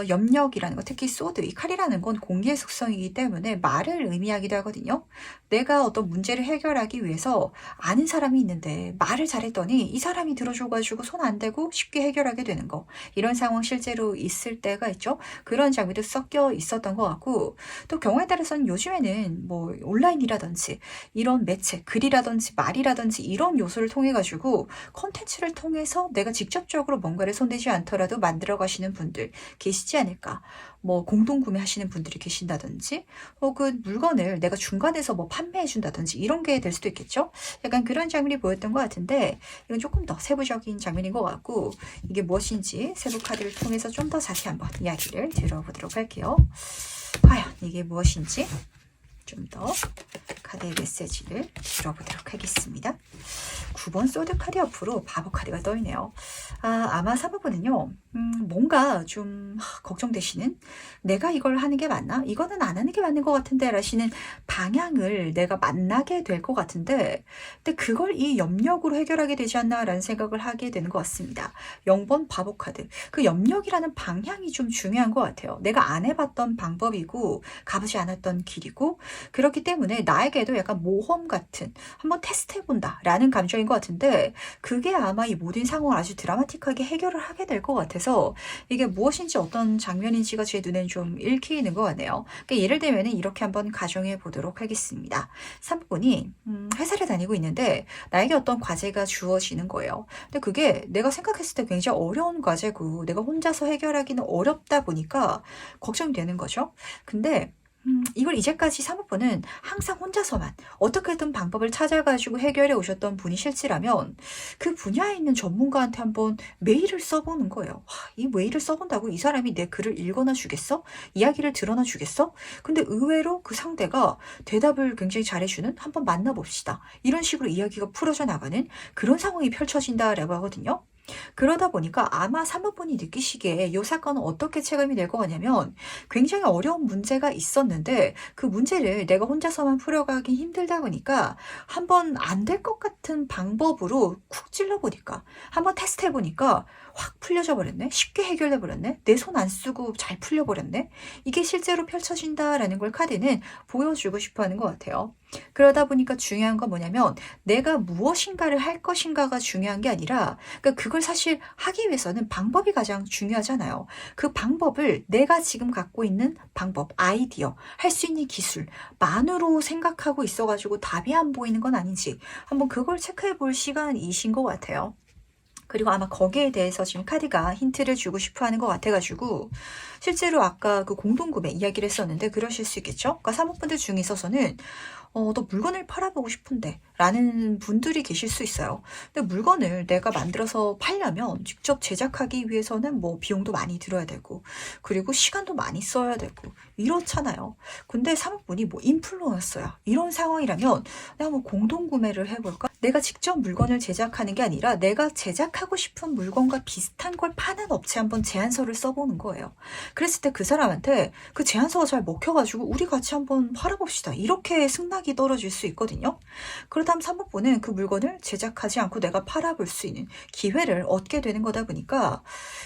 염력이라는 거, 특히 소드, 이 칼이라는 건 공기의 속성이기 때문에 말을 의미하기도 하거든요. 내가 어떤 문제를 해결하기 위해서 아는 사람이 있는데 말을 잘했더니 이 사람이 들어줘가지고 손 안 대고 쉽게 해결하게 되는 거. 이런 상황 실제로 있을 때가 있죠. 그런 장면도 섞여 있었던 것 같고 또 경우에 따라서는 요즘에는 뭐 온라인이라든지 이런 매체, 글이라든지 말이라든지 이런 요소를 통해 가지고 콘텐츠를 통해서 내가 직접적으로 뭔가를 손대지 않더라도 만들어 가시는 분들 계시지 않을까. 뭐 공동 구매하시는 분들이 계신다든지 혹은 물건을 내가 중간에서 뭐 판매해 준다든지 이런 게 될 수도 있겠죠. 약간 그런 장면이 보였던 것 같은데 이건 조금 더 세부적인 장면인 것 같고 이게 무엇인지 세부 카드를 통해서 좀 더 자세히 한번 이야기를 들어보도록 할게요. 과연 이게 무엇인지 좀 더 카드의 메시지를 들어보도록 하겠습니다. 9번 소드 카드 옆으로 바보 카드가 떠있네요. 아마 3번은요. 뭔가 좀 걱정되시는 내가 이걸 하는 게 맞나? 이거는 안 하는 게 맞는 것 같은데 라시는 방향을 내가 만나게 될 것 같은데 근데 그걸 이 염력으로 해결하게 되지 않나 라는 생각을 하게 되는 것 같습니다. 0번 바보 카드. 그 염력이라는 방향이 좀 중요한 것 같아요. 내가 안 해봤던 방법이고 가보지 않았던 길이고 그렇기 때문에 나에게도 약간 모험 같은 한번 테스트해본다 라는 감정인 것 같은데 그게 아마 이 모든 상황을 아주 드라마틱하게 해결을 하게 될 것 같아서 이게 무엇인지 어떤 장면인지가 제 눈엔 좀 읽히는 것 같네요. 그러니까 예를 들면 이렇게 한번 가정해 보도록 하겠습니다. 3분이 회사를 다니고 있는데 나에게 어떤 과제가 주어지는 거예요. 근데 그게 내가 생각했을 때 굉장히 어려운 과제고 내가 혼자서 해결하기는 어렵다 보니까 걱정되는 거죠. 근데 이걸 이제까지 사모님은 항상 혼자서만 어떻게든 방법을 찾아가지고 해결해 오셨던 분이실지라면 그 분야에 있는 전문가한테 한번 메일을 써보는 거예요. 이 메일을 써본다고 이 사람이 내 글을 읽어나 주겠어? 이야기를 들어나 주겠어? 근데 의외로 그 상대가 대답을 굉장히 잘해주는 한번 만나봅시다. 이런 식으로 이야기가 풀어져 나가는 그런 상황이 펼쳐진다라고 하거든요. 그러다 보니까 아마 사모분이 느끼시기에 이 사건은 어떻게 체감이 될 것 같냐면 굉장히 어려운 문제가 있었는데 그 문제를 내가 혼자서만 풀어가기 힘들다 보니까 한번 안 될 것 같은 방법으로 쿡 찔러보니까 한번 테스트해보니까 확 풀려져 버렸네. 쉽게 해결돼 버렸네. 내 손 안 쓰고 잘 풀려버렸네. 이게 실제로 펼쳐진다라는 걸 카드는 보여주고 싶어하는 것 같아요. 그러다 보니까 중요한 건 뭐냐면 내가 무엇인가를 할 것인가가 중요한 게 아니라 그러니까 그걸 사실 하기 위해서는 방법이 가장 중요하잖아요. 그 방법을 내가 지금 갖고 있는 방법, 아이디어, 할 수 있는 기술만으로 생각하고 있어가지고 답이 안 보이는 건 아닌지 한번 그걸 체크해 볼 시간이신 것 같아요. 그리고 아마 거기에 대해서 지금 카드가 힌트를 주고 싶어 하는 것 같아가지고 실제로 아까 그 공동구매 이야기를 했었는데 그러실 수 있겠죠? 그러니까 사모분들 중에 있어서는 너 물건을 팔아보고 싶은데 라는 분들이 계실 수 있어요. 근데 물건을 내가 만들어서 팔려면 직접 제작하기 위해서는 뭐 비용도 많이 들어야 되고 그리고 시간도 많이 써야 되고 이렇잖아요. 근데 사모분이 뭐 인플루언서야 이런 상황이라면 내가 뭐 공동구매를 해볼까? 내가 직접 물건을 제작하는 게 아니라 내가 제작하고 싶은 물건과 비슷한 걸 파는 업체 한번 제안서를 써보는 거예요. 그랬을 때 그 사람한테 그 제안서가 잘 먹혀가지고 우리 같이 한번 팔아봅시다. 이렇게 승낙이 떨어질 수 있거든요. 그렇다면 사모분은 그 물건을 제작하지 않고 내가 팔아볼 수 있는 기회를 얻게 되는 거다 보니까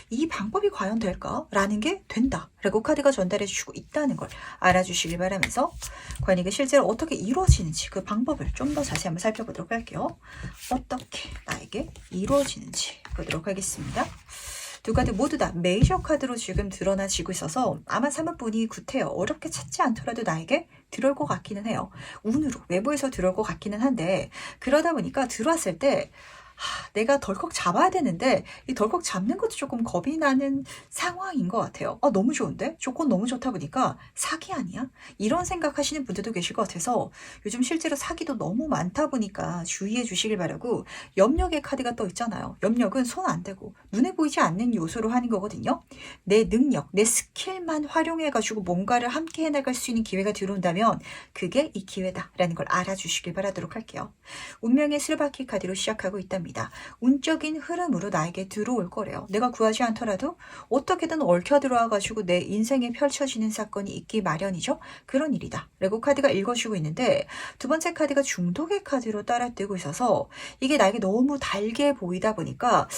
이 방법이 과연 될까라는 게 된다. 라고 카드가 전달해 주시고 있다는 걸 알아주시길 바라면서 과연 이게 실제로 어떻게 이루어지는지 그 방법을 좀 더 자세히 한번 살펴보도록 할게요. 어떻게 나에게 이루어지는지 보도록 하겠습니다. 두 카드 모두 다 메이저 카드로 지금 드러나지고 있어서 아마 사모분이 구태여 어렵게 찾지 않더라도 나에게 들어올 것 같기는 해요. 운으로 외부에서 들어올 것 같기는 한데 그러다 보니까 들어왔을 때 내가 덜컥 잡아야 되는데 이 덜컥 잡는 것도 조금 겁이 나는 상황인 것 같아요. 너무 좋은데? 조건 너무 좋다 보니까 사기 아니야? 이런 생각하시는 분들도 계실 것 같아서 요즘 실제로 사기도 너무 많다 보니까 주의해 주시길 바라고 염력의 카드가 떠 있잖아요. 염력은 손 안 대고 눈에 보이지 않는 요소로 하는 거거든요. 내 능력, 내 스킬만 활용해가지고 뭔가를 함께 해나갈 수 있는 기회가 들어온다면 그게 이 기회다라는 걸 알아주시길 바라도록 할게요. 운명의 슬바키 카드로 시작하고 있답니다. 운적인 흐름으로 나에게 들어올 거래요. 내가 구하지 않더라도 어떻게든 얽혀 들어와가지고 내 인생에 펼쳐지는 사건이 있기 마련이죠. 그런 일이다. 레고 카드가 읽어주고 있는데 두 번째 카드가 중독의 카드로 따라뜨고 있어서 이게 나에게 너무 달게 보이다 보니까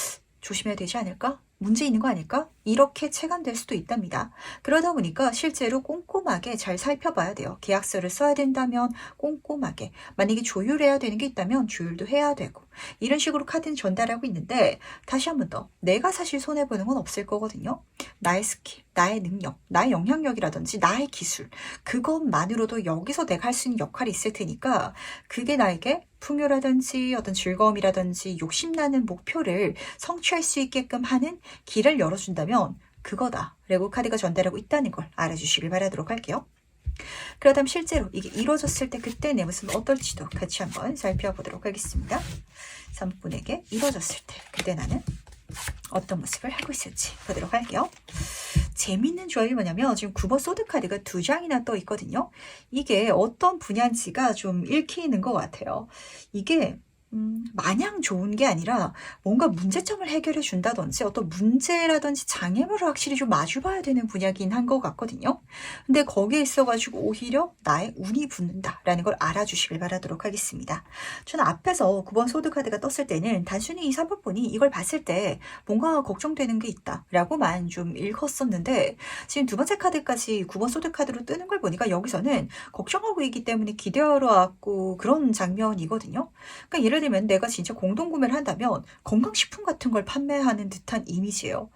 조심해야 되지 않을까? 문제 있는 거 아닐까? 이렇게 체감될 수도 있답니다. 그러다 보니까 실제로 꼼꼼하게 잘 살펴봐야 돼요. 계약서를 써야 된다면 꼼꼼하게, 만약에 조율해야 되는 게 있다면 조율도 해야 되고 이런 식으로 카드는 전달하고 있는데 다시 한 번 더 내가 사실 손해보는 건 없을 거거든요. 나의 스킬, 나의 능력, 나의 영향력이라든지 나의 기술 그것만으로도 여기서 내가 할 수 있는 역할이 있을 테니까 그게 나에게 풍요라든지 어떤 즐거움이라든지 욕심나는 목표를 성취할 수 있게끔 하는 길을 열어준다면 그거다. 레고 카드가 전달하고 있다는 걸 알아주시길 바라도록 할게요. 그렇다면 실제로 이게 이루어졌을 때 그때 내 모습은 어떨지도 같이 한번 살펴보도록 하겠습니다. 사모분에게 이루어졌을 때 그때 나는 어떤 모습을 하고 있을지 보도록 할게요. 재밌는 조합이 뭐냐면 지금 9번 소드 카드가 2장이나 떠 있거든요. 이게 어떤 분야인지가 좀 읽히는 것 같아요. 이게 마냥 좋은 게 아니라 뭔가 문제점을 해결해 준다든지 어떤 문제라든지 장애물을 확실히 좀 마주봐야 되는 분야긴 한 것 같거든요. 근데 거기에 있어가지고 오히려 나의 운이 붙는다라는 걸 알아주시길 바라도록 하겠습니다. 저는 앞에서 9번 소드 카드가 떴을 때는 단순히 이 3번분이 이걸 봤을 때 뭔가 걱정되는 게 있다라고만 좀 읽었었는데 지금 두 번째 카드까지 9번 소드 카드로 뜨는 걸 보니까 여기서는 걱정하고 있기 때문에 기대하러 왔고 그런 장면이거든요. 그러니까 예를 들면 내가 진짜 공동구매를 한다면 건강식품 같은 걸 판매하는 듯한 이미지예요.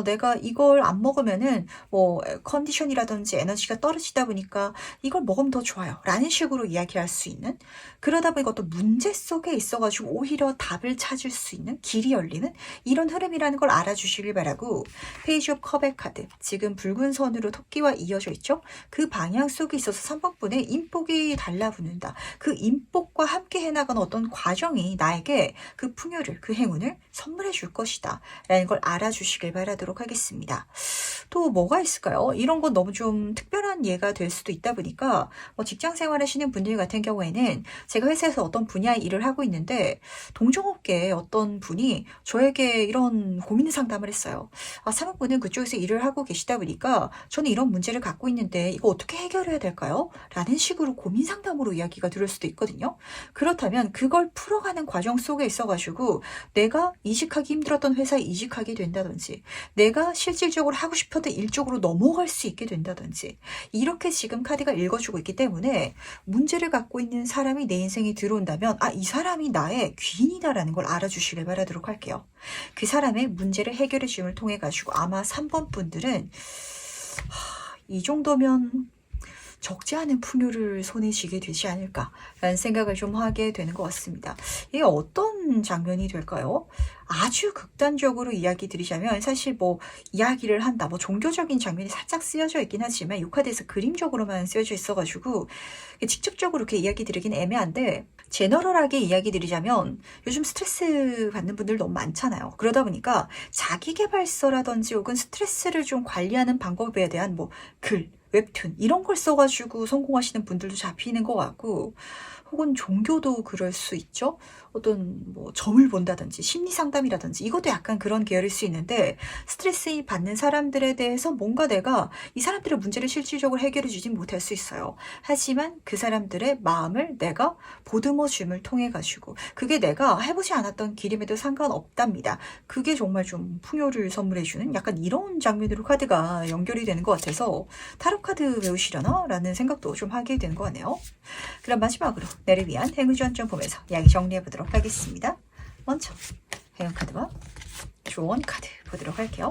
내가 이걸 안 먹으면은 뭐 컨디션이라든지 에너지가 떨어지다 보니까 이걸 먹으면 더 좋아요 라는 식으로 이야기할 수 있는 그러다 보니까 어떤 문제 속에 있어가지고 오히려 답을 찾을 수 있는 길이 열리는 이런 흐름이라는 걸 알아주시길 바라고 페이지 오브 컵의 카드 지금 붉은 선으로 토끼와 이어져 있죠. 그 방향 속에 있어서 3번분의 인복이 달라붙는다. 그 인복과 함께 해나가는 어떤 과정이 나에게 그 풍요를 그 행운을 선물해 줄 것이다 라는 걸 알아주시길 바라도록 하겠습니다. 또 뭐가 있을까요? 이런 건 너무 좀 특별한 예가 될 수도 있다 보니까 뭐 직장 생활하시는 분들 같은 경우에는 제가 회사에서 어떤 분야의 일을 하고 있는데 동종업계의 어떤 분이 저에게 이런 고민 상담을 했어요. 사모분은 그쪽에서 일을 하고 계시다 보니까 저는 이런 문제를 갖고 있는데 이거 어떻게 해결해야 될까요? 라는 식으로 고민 상담으로 이야기가 들을 수도 있거든요. 그렇다면 그걸 풀어가는 과정 속에 있어가지고 내가 이직하기 힘들었던 회사에 이직하게 된다든지 내가 실질적으로 하고 싶었던 일 쪽으로 넘어갈 수 있게 된다든지 이렇게 지금 카드가 읽어주고 있기 때문에 문제를 갖고 있는 사람이 내 인생에 들어온다면 이 사람이 나의 귀인이다라는 걸 알아주시길 바라도록 할게요. 그 사람의 문제를 해결해 줌을 통해 가지고 아마 3번 분들은 이 정도면 적지 않은 풍요를 손에 쥐게 되지 않을까라는 생각을 좀 하게 되는 것 같습니다. 이게 어떤 장면이 될까요? 아주 극단적으로 이야기 드리자면 사실 뭐 이야기를 한다, 뭐 종교적인 장면이 살짝 쓰여져 있긴 하지만 이 카드에서 그림적으로만 쓰여져 있어가지고 직접적으로 이렇게 이야기 드리긴 애매한데 제너럴하게 이야기 드리자면 요즘 스트레스 받는 분들 너무 많잖아요. 그러다 보니까 자기계발서라든지 혹은 스트레스를 좀 관리하는 방법에 대한 뭐 글, 웹툰 이런 걸 써가지고 성공하시는 분들도 잡히는 것 같고 혹은 종교도 그럴 수 있죠. 어떤 뭐 점을 본다든지 심리 상담이라든지 이것도 약간 그런 계열일 수 있는데 스트레스 받는 사람들에 대해서 뭔가 내가 이 사람들의 문제를 실질적으로 해결해 주진 못할 수 있어요. 하지만 그 사람들의 마음을 내가 보듬어 줌을 통해 가지고 그게 내가 해보지 않았던 길임에도 상관없답니다. 그게 정말 좀 풍요를 선물해 주는 약간 이런 장면으로 카드가 연결이 되는 것 같아서 타로 카드 배우시려나? 라는 생각도 좀 하게 되는 것 같네요. 그럼 마지막으로 내를 위한 행운주안 좀 보면서 이야기 정리해 보도록 하겠습니다. 먼저 행운 카드와 조언 카드 보도록 할게요.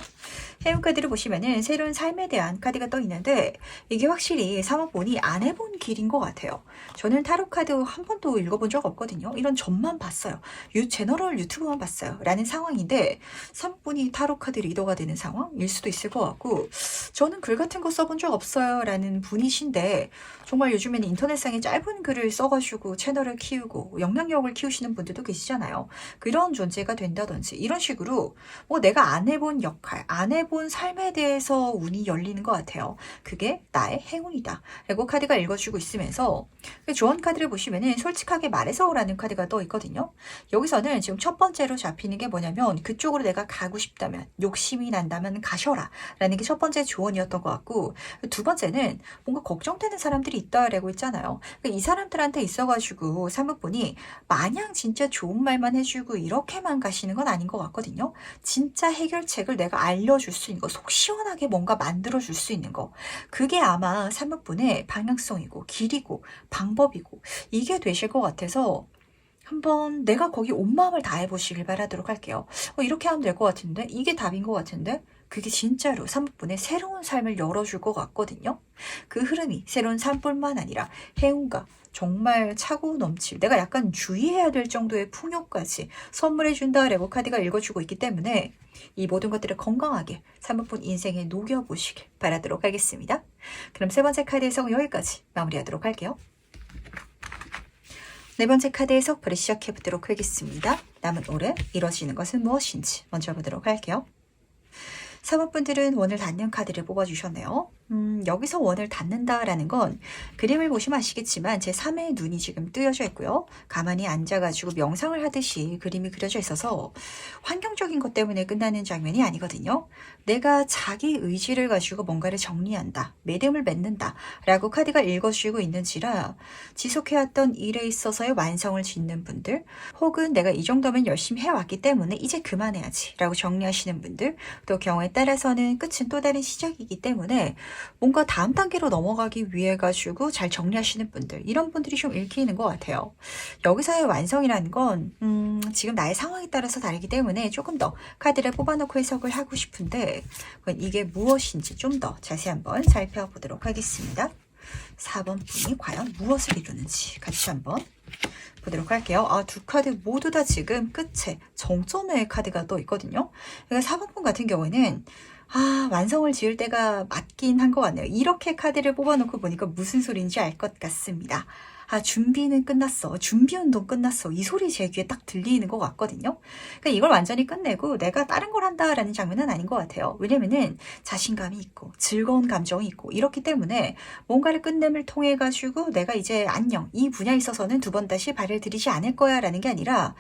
행운 카드를 보시면은 새로운 삶에 대한 카드가 떠 있는데 이게 확실히 사모분이 안 해본 길인 것 같아요. 저는 타로 카드 한 번도 읽어본 적 없거든요. 이런 점만 봤어요. 제너럴 유튜브만 봤어요. 라는 상황인데 사모분이 타로 카드 리더가 되는 상황일 수도 있을 것 같고 저는 글 같은 거 써본 적 없어요. 라는 분이신데 정말 요즘에는 인터넷상에 짧은 글을 써가지고 채널을 키우고 영향력을 키우시는 분들도 계시잖아요. 그런 존재가 된다든지 이런 식으로 뭐 내가 안 해본 역할, 안 해본 삶에 대해서 운이 열리는 것 같아요. 그게 나의 행운이다. 라고 카드가 읽어주고 있으면서 조언 카드를 보시면은 솔직하게 말해서 라는 카드가 떠 있거든요. 여기서는 지금 첫 번째로 잡히는 게 뭐냐면 그쪽으로 내가 가고 싶다면 욕심이 난다면 가셔라 라는 게 첫 번째 조언이었던 것 같고 두 번째는 뭔가 걱정되는 사람들이 있다라고 했잖아요. 이 사람들한테 있어가지고 사무분이 마냥 진짜 좋은 말만 해주고 이렇게만 가시는 건 아닌 것 같거든요. 진짜 해결책을 내가 알려줄 수 있는 거, 속 시원하게 뭔가 만들어줄 수 있는 거. 그게 아마 사무분의 방향성이고 길이고 방법이고 이게 되실 것 같아서 한번 내가 거기 온 마음을 다해보시길 바라도록 할게요. 이렇게 하면 될 것 같은데 이게 답인 것 같은데 그게 진짜로 사무분의 새로운 삶을 열어줄 것 같거든요. 그 흐름이 새로운 삶뿐만 아니라 행운과 정말 차고 넘칠 내가 약간 주의해야 될 정도의 풍요까지 선물해 준다라고 카드가 읽어주고 있기 때문에 이 모든 것들을 건강하게 사무분 인생에 녹여보시길 바라도록 하겠습니다. 그럼 세 번째 카드 해석 여기까지 마무리하도록 할게요. 네 번째 카드 해석부를 시작해 보도록 하겠습니다. 남은 올해 이뤄지는 것은 무엇인지 먼저 보도록 할게요. 사모분들은 원을 닿는 카드를 뽑아주셨네요. 여기서 원을 닿는다라는 건 그림을 보시면 아시겠지만 제 3의 눈이 지금 뜨여져 있고요. 가만히 앉아가지고 명상을 하듯이 그림이 그려져 있어서 환경적인 것 때문에 끝나는 장면이 아니거든요. 내가 자기 의지를 가지고 뭔가를 정리한다, 매듭을 맺는다 라고 카드가 읽어주고 있는지라 지속해왔던 일에 있어서의 완성을 짓는 분들 혹은 내가 이 정도면 열심히 해왔기 때문에 이제 그만해야지 라고 정리하시는 분들 또 경우에 따라서는 끝은 또 다른 시작이기 때문에 뭔가 다음 단계로 넘어가기 위해 가지고 잘 정리하시는 분들 이런 분들이 좀 읽히는 것 같아요. 여기서의 완성이라는 건 지금 나의 상황에 따라서 다르기 때문에 조금 더 카드를 뽑아놓고 해석을 하고 싶은데 이게 무엇인지 좀 더 자세히 한번 살펴보도록 하겠습니다. 4번 분이 과연 무엇을 이루는지 같이 한번 보도록 할게요. 두 카드 모두 다 지금 끝에 정점의 카드가 또 있거든요. 그러니까 4번 분 같은 경우에는 완성을 지을 때가 맞긴 한 것 같네요. 이렇게 카드를 뽑아놓고 보니까 무슨 소리인지 알 것 같습니다. 준비는 끝났어. 준비 운동 끝났어. 이 소리 제 귀에 딱 들리는 것 같거든요. 그러니까 이걸 완전히 끝내고 내가 다른 걸 한다라는 장면은 아닌 것 같아요. 왜냐면은 자신감이 있고 즐거운 감정이 있고 이렇기 때문에 뭔가를 끝냄을 통해 가지고 내가 이제 안녕. 이 분야에 있어서는 두 번 다시 발을 들이지 않을 거야 라는 게 아니라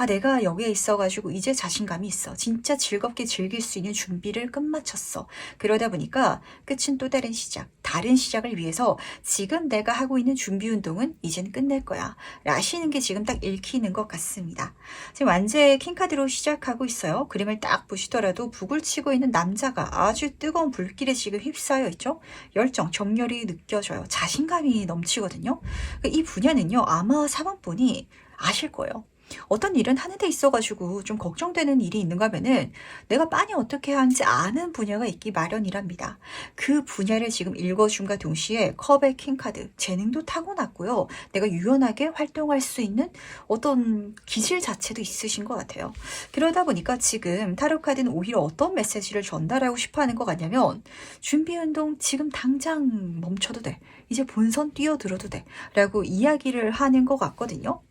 내가 여기에 있어가지고 이제 자신감이 있어. 진짜 즐겁게 즐길 수 있는 준비를 끝마쳤어. 그러다 보니까 끝은 또 다른 시작. 다른 시작을 위해서 지금 내가 하고 있는 준비 운동은 이제는 끝낼 거야. 라시는 게 지금 딱 읽히는 것 같습니다. 지금 완제의 킹카드로 시작하고 있어요. 그림을 딱 보시더라도 북을 치고 있는 남자가 아주 뜨거운 불길에 지금 휩싸여 있죠. 열정, 정열이 느껴져요. 자신감이 넘치거든요. 이 분야는요. 아마 4번분이 아실 거예요. 어떤 일은 하는 데 있어가지고 좀 걱정되는 일이 있는가 하면은 내가 빤히 어떻게 하는지 아는 분야가 있기 마련이랍니다. 그 분야를 지금 읽어줌과 동시에 컵의 킹카드, 재능도 타고났고요. 내가 유연하게 활동할 수 있는 어떤 기질 자체도 있으신 것 같아요. 그러다 보니까 지금 타로카드는 오히려 어떤 메시지를 전달하고 싶어 하는 것 같냐면 준비운동 지금 당장 멈춰도 돼. 이제 본선 뛰어들어도 돼. 라고 이야기를 하는 것 같거든요.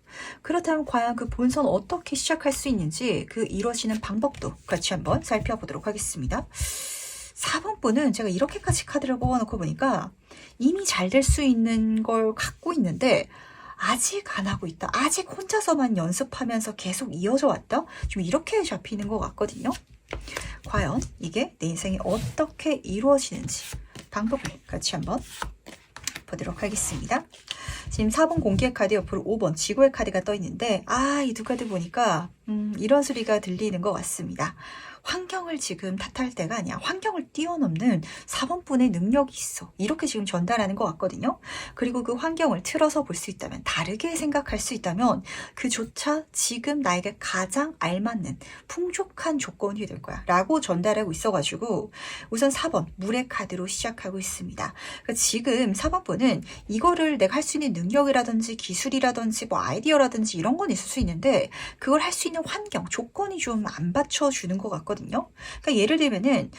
그렇다면 과연 그 본선 어떻게 시작할 수 있는지 그 이루어지는 방법도 같이 한번 살펴보도록 하겠습니다. 4번 분은 제가 이렇게까지 카드를 뽑아놓고 보니까 이미 잘 될 수 있는 걸 갖고 있는데 아직 안 하고 있다. 아직 혼자서만 연습하면서 계속 이어져 왔다. 좀 이렇게 잡히는 것 같거든요. 과연 이게 내 인생에 어떻게 이루어지는지 방법을 같이 한번 보도록 하겠습니다. 지금 4번 공기의 카드 옆으로 5번 지구의 카드가 떠 있는데 이 두 카드 보니까 이런 소리가 들리는 것 같습니다. 환경을 지금 탓할 때가 아니야. 환경을 뛰어넘는 4번 분의 능력이 있어. 이렇게 지금 전달하는 것 같거든요. 그리고 그 환경을 틀어서 볼 수 있다면, 다르게 생각할 수 있다면 그조차 지금 나에게 가장 알맞는 풍족한 조건이 될 거야 라고 전달하고 있어가지고 우선 4번 물의 카드로 시작하고 있습니다. 그러니까 지금 4번 분은 이거를 내가 할 수 있는 능력이라든지 기술이라든지 뭐 아이디어라든지 이런 건 있을 수 있는데 그걸 할 수 있는 환경, 조건이 좀 안 받쳐주는 것 같거든요. 그러니까 예를 들면은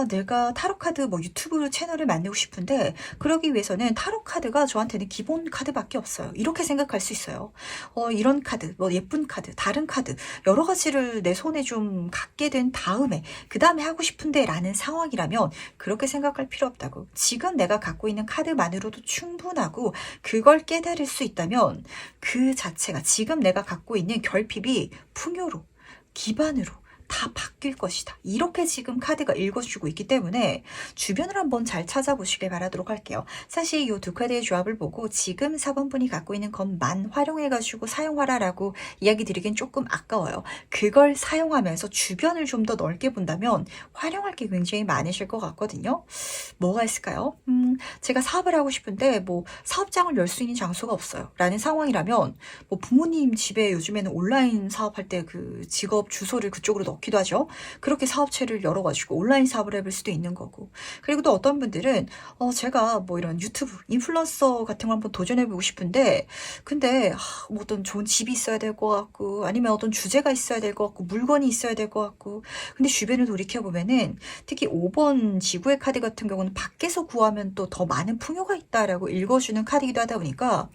내가 타로카드 뭐 유튜브 채널을 만들고 싶은데 그러기 위해서는 타로카드가 저한테는 기본 카드밖에 없어요. 이렇게 생각할 수 있어요. 이런 카드, 뭐 예쁜 카드, 다른 카드 여러 가지를 내 손에 좀 갖게 된 다음에 그 다음에 하고 싶은데 라는 상황이라면 그렇게 생각할 필요 없다고. 지금 내가 갖고 있는 카드만으로도 충분하고 그걸 깨달을 수 있다면 그 자체가 지금 내가 갖고 있는 결핍이 풍요로, 기반으로 다 바뀔 것이다. 이렇게 지금 카드가 읽어주고 있기 때문에 주변을 한번 잘 찾아보시길 바라도록 할게요. 사실 이 두 카드의 조합을 보고 지금 4번 분이 갖고 있는 것만 활용해가지고 사용하라라고 이야기 드리긴 조금 아까워요. 그걸 사용하면서 주변을 좀 더 넓게 본다면 활용할 게 굉장히 많으실 것 같거든요. 뭐가 있을까요? 제가 사업을 하고 싶은데 뭐 사업장을 열 수 있는 장소가 없어요. 라는 상황이라면 뭐 부모님 집에 요즘에는 온라인 사업할 때 그 직업 주소를 그쪽으로 넣기도 하죠. 그렇게 사업체를 열어가지고 온라인 사업을 해볼 수도 있는 거고. 그리고 또 어떤 분들은 제가 뭐 이런 유튜브 인플루언서 같은 걸 한번 도전해보고 싶은데 근데 뭐 어떤 좋은 집이 있어야 될 것 같고 아니면 어떤 주제가 있어야 될 것 같고 물건이 있어야 될 것 같고 근데 주변을 돌이켜보면은 특히 5번 지구의 카드 같은 경우는 밖에서 구하면 또 더 많은 풍요가 있다라고 읽어주는 카드이기도 하다 보니까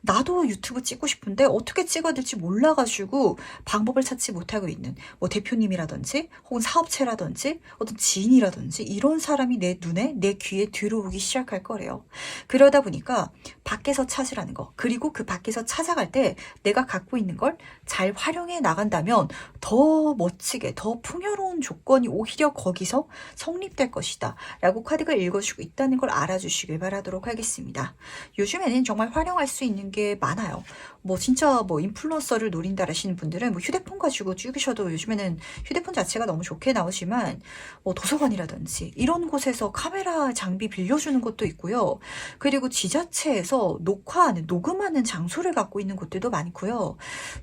나도 유튜브 찍고 싶은데 어떻게 찍어야 될지 몰라가지고 방법을 찾지 못하고 있는 뭐 대표님이라든지 혹은 사업체라든지 어떤 지인이라든지 이런 사람이 내 눈에 내 귀에 들어오기 시작할 거래요. 그러다 보니까 밖에서 찾으라는 거 그리고 그 밖에서 찾아갈 때 내가 갖고 있는 걸 잘 활용해 나간다면 더 멋지게 더 풍요로운 조건이 오히려 거기서 성립될 것이다 라고 카드가 읽어주고 있다는 걸 알아주시길 바라도록 하겠습니다. 요즘에는 정말 활용할 수 있는 게 많아요. 뭐 진짜 뭐 인플루언서를 노린다 하시는 분들은 뭐 휴대폰 가지고 찍으셔도 요즘에는 휴대폰 자체가 너무 좋게 나오지만 뭐 도서관이라든지 이런 곳에서 카메라 장비 빌려주는 것도 있고요. 그리고 지자체에서 녹화하는 녹음하는 장소를 갖고 있는 곳들도 많고요.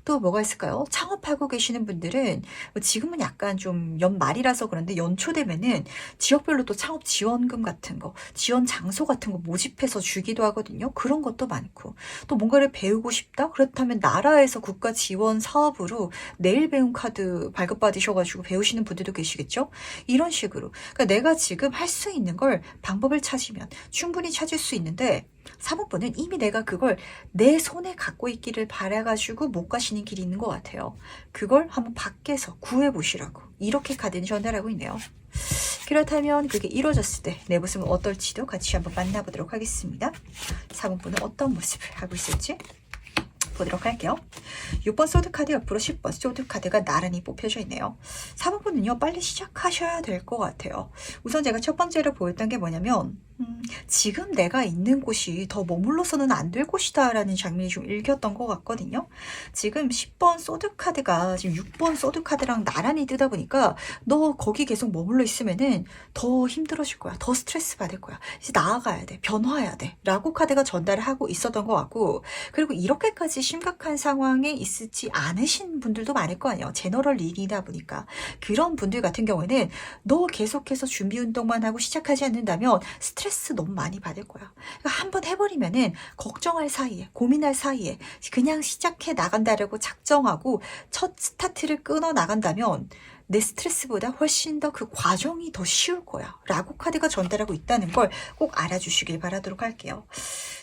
또 뭐가 있을까요? 창업하고 계시는 분들은 지금은 약간 좀 연말이라서 그런데 연초 되면은 지역별로 또 창업 지원금 같은 거 지원 장소 같은 거 모집해서 주기도 하거든요. 그런 것도 많고 또 뭔가를 배우고 싶다? 그렇다면 나라에서 국가 지원 사업으로 내일 배움 카드 발급받으셔가지고 배우시는 분들도 계시겠죠? 이런 식으로 그러니까 내가 지금 할 수 있는 걸 방법을 찾으면 충분히 찾을 수 있는데 3번은 이미 내가 그걸 내 손에 갖고 있기를 바라가지고 못 가시는 길이 있는 것 같아요. 그걸 한번 밖에서 구해보시라고 이렇게 카드는 전달하고 있네요. 그렇다면 그게 이루어졌을 때 내 모습은 어떨지도 같이 한번 만나보도록 하겠습니다. 4번은 어떤 모습을 하고 있을지 보도록 할게요. 6번 소드카드 옆으로 10번 소드카드가 나란히 뽑혀져 있네요. 4번은요 빨리 시작하셔야 될 것 같아요. 우선 제가 첫 번째로 보였던 게 뭐냐면 지금 내가 있는 곳이 더 머물러서는 안 될 곳이다 라는 장면이 좀 읽혔던 것 같거든요. 지금 10번 소드카드가 지금 6번 소드카드랑 나란히 뜨다 보니까 너 거기 계속 머물러 있으면은 더 힘들어질 거야. 더 스트레스 받을 거야. 이제 나아가야 돼. 변화해야 돼. 라고 카드가 전달을 하고 있었던 것 같고, 그리고 이렇게까지 심각한 상황에 있지 않으신 분들도 많을 거 아니에요. 제너럴 릴이다 보니까. 그런 분들 같은 경우에는 너 계속해서 준비 운동만 하고 시작하지 않는다면 스트레스 너무 많이 받을 거야. 그러니까 한번 해버리면은 걱정할 사이에, 고민할 사이에 그냥 시작해 나간다라고 작정하고 첫 스타트를 끊어 나간다면 내 스트레스보다 훨씬 더 그 과정이 더 쉬울 거야 라고 카드가 전달하고 있다는 걸 꼭 알아주시길 바라도록 할게요.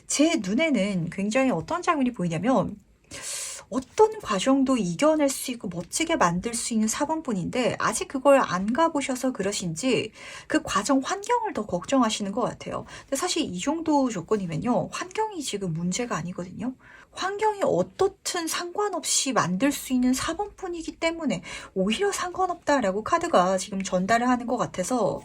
제 눈에는 굉장히 어떤 장면이 보이냐면, 어떤 과정도 이겨낼 수 있고 멋지게 만들 수 있는 4번분인데 아직 그걸 안 가보셔서 그러신지 그 과정 환경을 더 걱정하시는 것 같아요. 근데 사실 이 정도 조건이면요, 환경이 지금 문제가 아니거든요. 환경이 어떻든 상관없이 만들 수 있는 4번뿐이기 때문에 오히려 상관없다라고 카드가 지금 전달을 하는 것 같아서,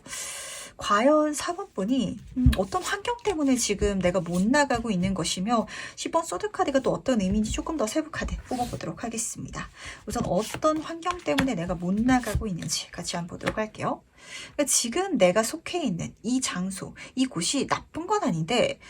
과연 4번분이 어떤 환경 때문에 지금 내가 못 나가고 있는 것이며, 10번 소드카드가 또 어떤 의미인지 조금 더 세부 카드 뽑아보도록 하겠습니다. 우선 어떤 환경 때문에 내가 못 나가고 있는지 같이 한번 보도록 할게요. 그러니까 지금 내가 속해 있는 이 장소, 이곳이 나쁜 건 아닌데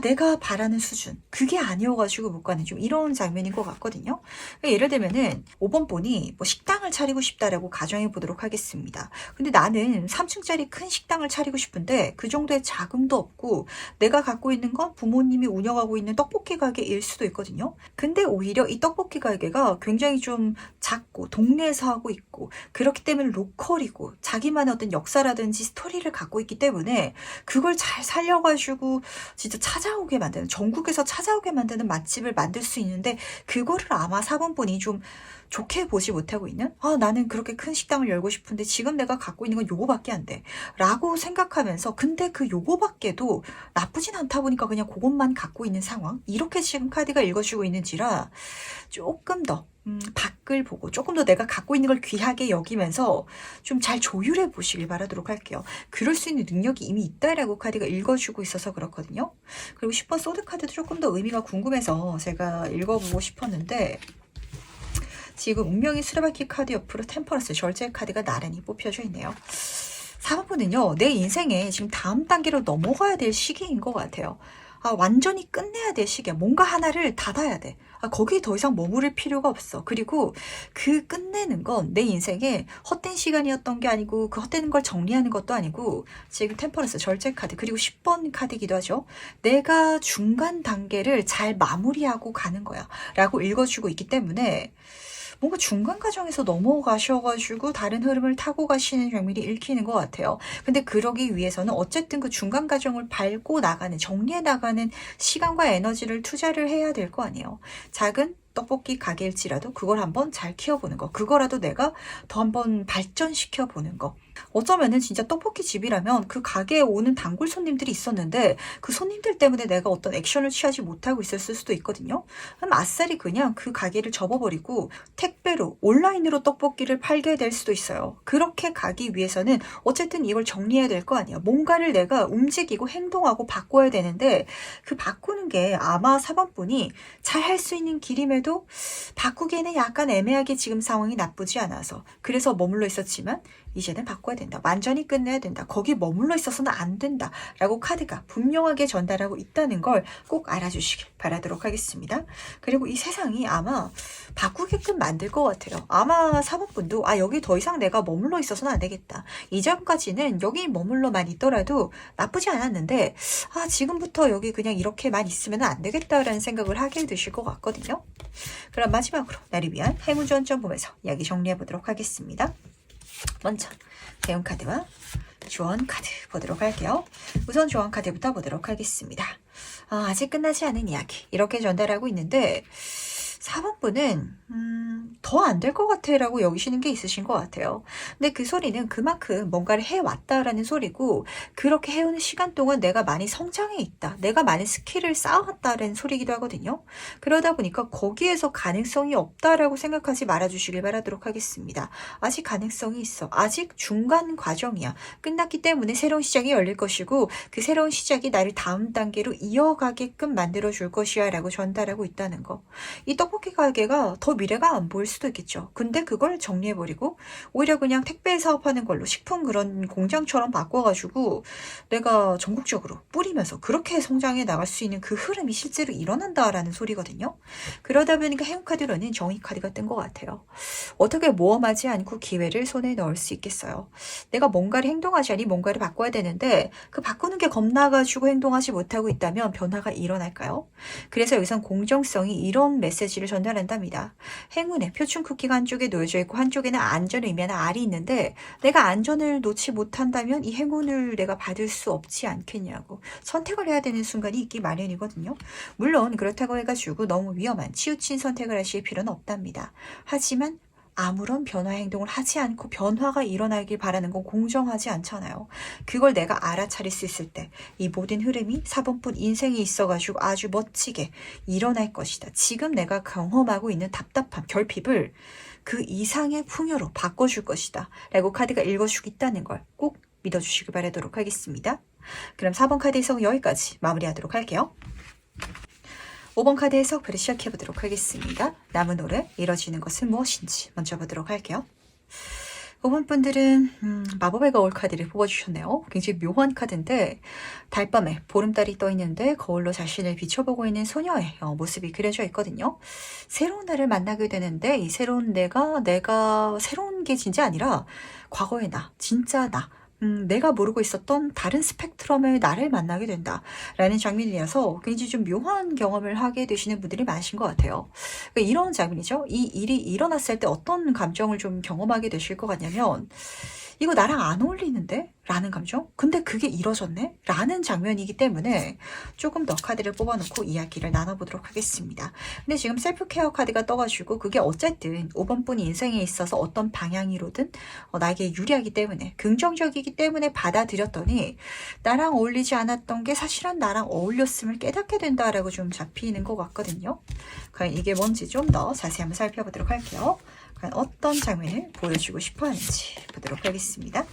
내가 바라는 수준, 그게 아니어가지고 못 가는 좀 이런 장면인 것 같거든요. 그러니까 예를 들면은 5번 분이 뭐 식당을 차리고 싶다라고 가정해 보도록 하겠습니다. 근데 나는 3층짜리 큰 식당을 차리고 싶은데 그 정도의 자금도 없고 내가 갖고 있는 건 부모님이 운영하고 있는 떡볶이 가게일 수도 있거든요. 근데 오히려 이 떡볶이 가게가 굉장히 좀 작고 동네에서 하고 있고 그렇기 때문에 로컬이고 자기만의 어떤 역사라든지 스토리를 갖고 있기 때문에 그걸 잘 살려가지고 진짜 찾아오게 만드는, 전국에서 찾아오게 만드는 맛집을 만들 수 있는데, 그거를 아마 4번 분이 좀 좋게 보지 못하고 있는, 나는 그렇게 큰 식당을 열고 싶은데 지금 내가 갖고 있는 건 요거밖에 안 돼 라고 생각하면서, 근데 그 요거밖에도 나쁘진 않다 보니까 그냥 그것만 갖고 있는 상황, 이렇게 지금 카드가 읽어주고 있는지라 조금 더 밖을 보고 조금 더 내가 갖고 있는 걸 귀하게 여기면서 좀 잘 조율해 보시길 바라도록 할게요. 그럴 수 있는 능력이 이미 있다라고 카드가 읽어주고 있어서 그렇거든요. 그리고 10번 소드 카드도 조금 더 의미가 궁금해서 제가 읽어보고 싶었는데, 지금 운명의 수레바퀴 카드 옆으로 템퍼런스 절제 카드가 나란히 뽑혀져 있네요. 4번분은요, 내 인생에 지금 다음 단계로 넘어가야 될 시기인 것 같아요. 완전히 끝내야 될 시기야. 뭔가 하나를 닫아야 돼. 거기 더 이상 머무를 필요가 없어. 그리고 그 끝내는 건 내 인생에 헛된 시간이었던 게 아니고, 그 헛된 걸 정리하는 것도 아니고, 지금 템퍼런스 절제 카드, 그리고 10번 카드이기도 하죠. 내가 중간 단계를 잘 마무리하고 가는 거야 라고 읽어주고 있기 때문에 뭔가 중간 과정에서 넘어가셔가지고 다른 흐름을 타고 가시는 장면이 읽히는 것 같아요. 근데 그러기 위해서는 어쨌든 그 중간 과정을 밟고 나가는, 정리해 나가는 시간과 에너지를 투자를 해야 될 거 아니에요. 작은 떡볶이 가게일지라도 그걸 한번 잘 키워보는 거, 그거라도 내가 더 한번 발전시켜 보는 거. 어쩌면은 진짜 떡볶이 집이라면 그 가게에 오는 단골 손님들이 있었는데 그 손님들 때문에 내가 어떤 액션을 취하지 못하고 있었을 수도 있거든요. 그럼 아싸리 그냥 그 가게를 접어버리고 택배로, 온라인으로 떡볶이를 팔게 될 수도 있어요. 그렇게 가기 위해서는 어쨌든 이걸 정리해야 될 거 아니에요. 뭔가를 내가 움직이고 행동하고 바꿔야 되는데, 그 바꾸는 게 아마 4번분이 잘 할 수 있는 길임에도 바꾸기에는 약간 애매하게 지금 상황이 나쁘지 않아서, 그래서 머물러 있었지만 이제는 바꿔야 된다. 완전히 끝내야 된다. 거기 머물러 있어서는 안 된다. 라고 카드가 분명하게 전달하고 있다는 걸 꼭 알아주시길 바라도록 하겠습니다. 그리고 이 세상이 아마 바꾸게끔 만들 것 같아요. 아마 4번분도 여기 더 이상 내가 머물러 있어서는 안 되겠다. 이전까지는 여기 머물러만 있더라도 나쁘지 않았는데 지금부터 여기 그냥 이렇게만 있으면 안 되겠다라는 생각을 하게 되실 것 같거든요. 그럼 마지막으로 나를 위한 행운 전점 보면서 이야기 정리해 보도록 하겠습니다. 먼저 대응 카드와 조언 카드 보도록 할게요. 우선 조언 카드부터 보도록 하겠습니다. 아직 끝나지 않은 이야기, 이렇게 전달하고 있는데, 4번 분은 더 안 될 것 같아 라고 여기시는 게 있으신 것 같아요. 근데 그 소리는 그만큼 뭔가를 해왔다라는 소리고, 그렇게 해오는 시간 동안 내가 많이 성장해 있다, 내가 많은 스킬을 쌓아왔다라는 소리이기도 하거든요. 그러다 보니까 거기에서 가능성이 없다라고 생각하지 말아주시길 바라도록 하겠습니다. 아직 가능성이 있어. 아직 중간 과정이야. 끝났기 때문에 새로운 시작이 열릴 것이고, 그 새로운 시작이 나를 다음 단계로 이어가게끔 만들어줄 것이야 라고 전달하고 있다는 거. 이 떡볶이 가게가 더 미래가 안 보일 수도 있겠죠. 근데 그걸 정리해버리고 오히려 그냥 택배 사업하는 걸로 식품 그런 공장처럼 바꿔가지고 내가 전국적으로 뿌리면서 그렇게 성장해 나갈 수 있는 그 흐름이 실제로 일어난다라는 소리거든요. 그러다 보니까 행운카드로는 정의카드가 뜬 것 같아요. 어떻게 모험하지 않고 기회를 손에 넣을 수 있겠어요. 내가 뭔가를 행동하자니 뭔가를 바꿔야 되는데 그 바꾸는 게 겁나가지고 행동하지 못하고 있다면 변화가 일어날까요? 그래서 여기선 공정성이 이런 메시지를 전달한답니다. 행운의 표충 쿠키가 한쪽에 놓여져 있고 한쪽에는 안전을 의미하는 알이 있는데, 내가 안전을 놓지 못한다면 이 행운을 내가 받을 수 없지 않겠냐고 선택을 해야 되는 순간이 있기 마련이거든요. 물론 그렇다고 해가지고 너무 위험한 치우친 선택을 하실 필요는 없답니다. 하지만 아무런 변화 행동을 하지 않고 변화가 일어나길 바라는 건 공정하지 않잖아요. 그걸 내가 알아차릴 수 있을 때 이 모든 흐름이 4번뿐 인생에 있어가지고 아주 멋지게 일어날 것이다. 지금 내가 경험하고 있는 답답함, 결핍을 그 이상의 풍요로 바꿔줄 것이다 라고 카드가 읽어주고 있다는 걸 꼭 믿어주시길 바라도록 하겠습니다. 그럼 4번 카드 해석 여기까지 마무리하도록 할게요. 5번 카드 해석을 시작해보도록 하겠습니다. 남은 올해 이뤄지는 것은 무엇인지 먼저 보도록 할게요. 5번 분들은 마법의 거울 카드를 뽑아주셨네요. 굉장히 묘한 카드인데, 달밤에 보름달이 떠 있는데 거울로 자신을 비춰보고 있는 소녀의 모습이 그려져 있거든요. 새로운 나를 만나게 되는데 이 새로운 내가 새로운 게 진짜 아니라 과거의 나, 진짜 나, 내가 모르고 있었던 다른 스펙트럼의 나를 만나게 된다라는 장면이라서 굉장히 좀 묘한 경험을 하게 되시는 분들이 많으신 것 같아요. 그러니까 이런 장면이죠. 이 일이 일어났을 때 어떤 감정을 좀 경험하게 되실 것 같냐면, 이거 나랑 안 어울리는데? 라는 감정? 근데 그게 이뤄졌네? 라는 장면이기 때문에 조금 더 카드를 뽑아놓고 이야기를 나눠보도록 하겠습니다. 근데 지금 셀프 케어 카드가 떠가지고 그게 어쨌든 5번뿐 인생에 있어서 어떤 방향이로든 나에게 유리하기 때문에, 긍정적이기 때문에 받아들였더니 나랑 어울리지 않았던 게 사실은 나랑 어울렸음을 깨닫게 된다라고 좀 잡히는 것 같거든요. 과연 이게 뭔지 좀 더 자세히 한번 살펴보도록 할게요. 과연 어떤 장면을 보여주고 싶어 하는지 보도록 하겠습니다.